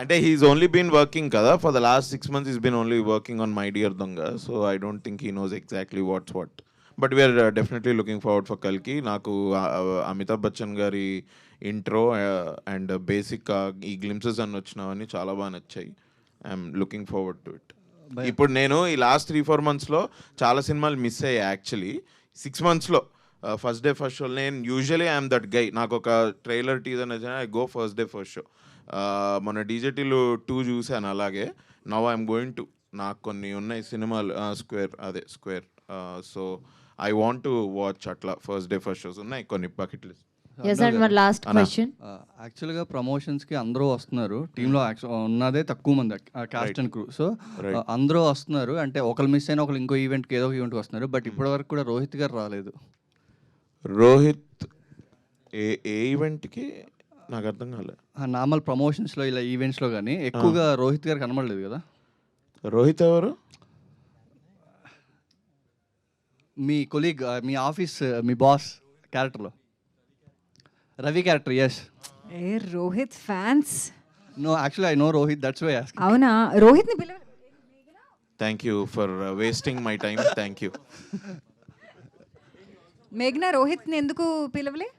అంటే హీఈస్ ఓన్లీ బీన్ వర్కింగ్ కదా for the last 6 months. Is been only working on my dear Donga. So I don't think he knows exactly what's what. But we're definitely looking forward for కల్కి. నాకు అమితాబ్ బచ్చన్ గారి ఇంట్రో అండ్ బేసిక్ ఈ గ్లిమ్సెస్ అన్ని వచ్చినవన్నీ చాలా బాగా నచ్చాయి. I'm looking forward to it. ఇప్పుడు నేను ఈ లాస్ట్ 3-4 monthsలో చాలా సినిమాలు మిస్ అయ్యాయి యాక్చువల్లీ. 6 monthsలో ఫస్ట్ డే ఫస్ట్ షో. నేను యూజువలీ ఐఎమ్ దట్ గై. నాకు ఒక ట్రైలర్ టీజర్ నచ్చిన I go first day first show. మన DJTలో 2 చూశాను అలాగే. నవ్ ఐఎమ్ గోయింగ్ టు, నాకు కొన్ని ఉన్నాయి సినిమాలు square. So I want to watch అట్లా ఫస్ట్ డే ఫస్ట్ షోస్ ఉన్నాయి కొన్ని బకెట్ లిస్ట్. Last question. యాక్చువల్గా ప్రమోషన్స్కి అందరూ వస్తున్నారు, టీంలో ఉన్నదే తక్కువ మంది కాస్ట్ అండ్ క్రూ. సో అందరూ వస్తున్నారు, అంటే ఒకరు మిస్ అయినా ఒకరు ఇంకో ఈవెంట్కి ఏదో ఒక ఈవెంట్కి వస్తున్నారు. బట్ ఇప్పటి వరకు కూడా రోహిత్ గారు రాలేదు. రోహిత్ ఏ ఈవెంట్కి నాకు అర్థం కాలేదు. నార్మల్ ప్రమోషన్స్లో ఇలా ఈవెంట్స్లో కానీ ఎక్కువగా రోహిత్ గారు కనబడలేదు కదా. రోహిత్ ఎవరు? మీ కొలీగ్, మీ ఆఫీస్, మీ బాస్ క్యారెక్టర్లో రవి క్యారెక్టర్. ఎస్. ఏ Rohit fans? No, actually I know Rohit, that's why asking. అవునా? రోహిత్ని పిలవ. Thank you for wasting my time. Thank you. మేఘ్నా రోహిత్ని ఎందుకు పిలవలే?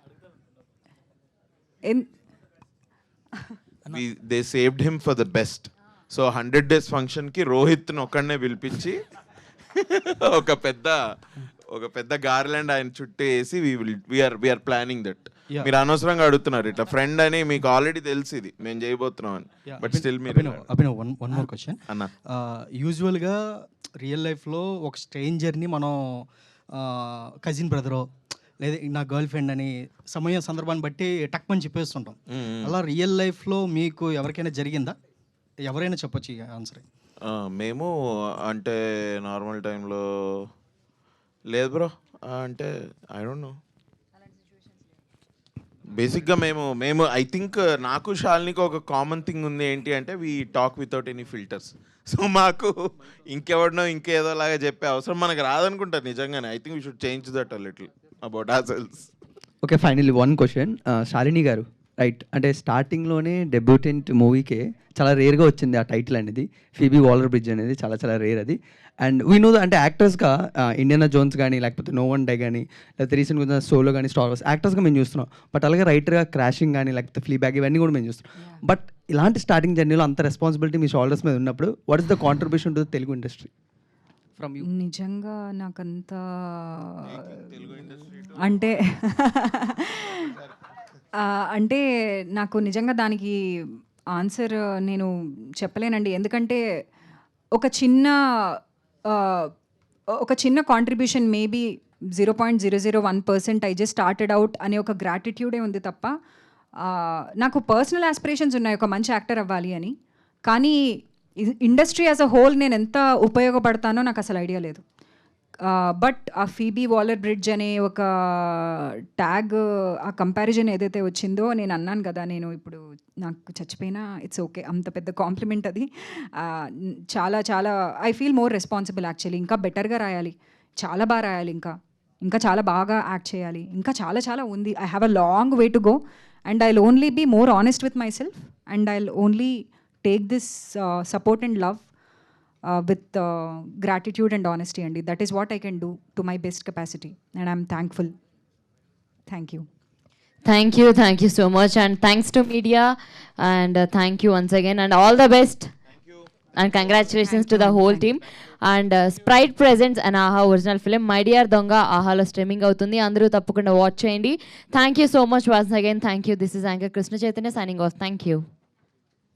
They saved him for the best. So 100 days ఫంక్షన్కి రోహిత్ని ఒక్కడనే పిలిపించి ఒక పెద్ద గార్లాండ్ ఆయన చుట్టూ వేసి వీఆర్ ప్లానింగ్ దట్. మీరు అనవసరంగా అడుగుతున్నారు ఇట్లా ఫ్రెండ్ అని, మీకు ఆల్రెడీ తెలుసు ఇది మేము చేయబోతున్నాం అని, బట్ స్టిల్ మీరు అభినవ్ వన్ మోర్ క్వశ్చన్ అన్న. యూజువల్గా రియల్ లైఫ్లో ఒక స్ట్రేంజర్ని మనం కజిన్ బ్రదరో లేదా నా గర్ల్ ఫ్రెండ్ అని సందర్భాన్ని బట్టి టక్మని చెప్పేస్తుంటాం. అలా రియల్ లైఫ్లో మీకు ఎవరికైనా జరిగిందా? ఎవరైనా చెప్పొచ్చు ఈ ఆన్సర్. మేము అంటే నార్మల్ టైంలో లేదు బ్రో, అంటే ఐ డోంట్ నో. బేసిక్గా మేము ఐ థింక్ నాకు శాలినికి ఒక కామన్ థింగ్ ఉంది. ఏంటి అంటే we talk without any filters. So మాకు ఇంకెవడనో ఇంకేదో లాగా చెప్పే అవసరం మనకు రాదనుకుంటారు నిజంగానే. I think we should change that a little about ourselves. Okay, finally one question. Shalini గారు, రైట్, అంటే స్టార్టింగ్లోనే డెబ్యూటెంట్ మూవీకే చాలా రేర్గా వచ్చింది ఆ టైటిల్ అనేది, ఫీబీ వాలర్ బ్రిడ్జ్ అనేది చాలా చాలా రేర్ అది. అండ్ వీ నో అంటే యాక్టర్స్గా ఇండియానా జోన్స్ కానీ లేకపోతే నో వన్ డే కానీ లేకపోతే రీసెంట్గా సోలో కానీ స్టార్ వార్స్ యాక్టర్స్గా మేము చూస్తున్నాం. బట్ అలాగే రైటర్గా క్రాషింగ్ కానీ లేకపోతే ఫ్లీ బ్యాగ్ ఇవన్నీ కూడా మేము చూస్తున్నాం. బట్ ఇలాంటి స్టార్టింగ్ జర్నీలో అంత రెస్పాన్సిబిలిటీ మీ షోల్డర్స్ మీద ఉన్నప్పుడు what is the contribution to the Telugu industry from you? నిజంగా నాకంత అంటే అంటే నాకు నిజంగా దానికి ఆన్సర్ నేను చెప్పలేనండి. ఎందుకంటే ఒక చిన్న contribution maybe 0.001% I just started out అనే ఒక గ్రాటిట్యూడే ఉంది తప్ప నాకు పర్సనల్ ఆస్పిరేషన్స్ ఉన్నాయి ఒక మంచి యాక్టర్ అవ్వాలి అని. కానీ ఇండస్ట్రీ యాజ్ అ హోల్ నేను ఎంత ఉపయోగపడతానో నాకు అసలు ఐడియా లేదు. బట్ ఆ ఫీబీ వాలర్ బ్రిడ్జ్ అనే ఒక ట్యాగ్, ఆ కంపారిజన్ ఏదైతే వచ్చిందో, నేను అన్నాను కదా, నేను ఇప్పుడు నాకు చచ్చిపోయినా ఇట్స్ ఓకే, అంత పెద్ద కాంప్లిమెంట్ అది. చాలా చాలా I feel more responsible actually. ఇంకా బెటర్గా రాయాలి, చాలా బాగా రాయాలి, ఇంకా చాలా బాగా యాక్ట్ చేయాలి, ఇంకా చాలా చాలా ఉంది. I have a long way to go and I will only be more honest with myself and I will only take this support and love with gratitude and honesty, and that is what I can do to my best capacity, and I'm thankful. Thank you. Thank you so much, and thanks to media, and thank you once again, and all the best. Thank you. And congratulations to the whole team. And Sprite presents an AHA original film, My Dear Donga, AHAలో స్ట్రీమింగ్ అవుతుంది. అందరూ తప్పకుండా వాచ్ చేయండి. Thank you so much once again. Thank you. This is Anchor Krishna Chaitanya signing off. Thank you.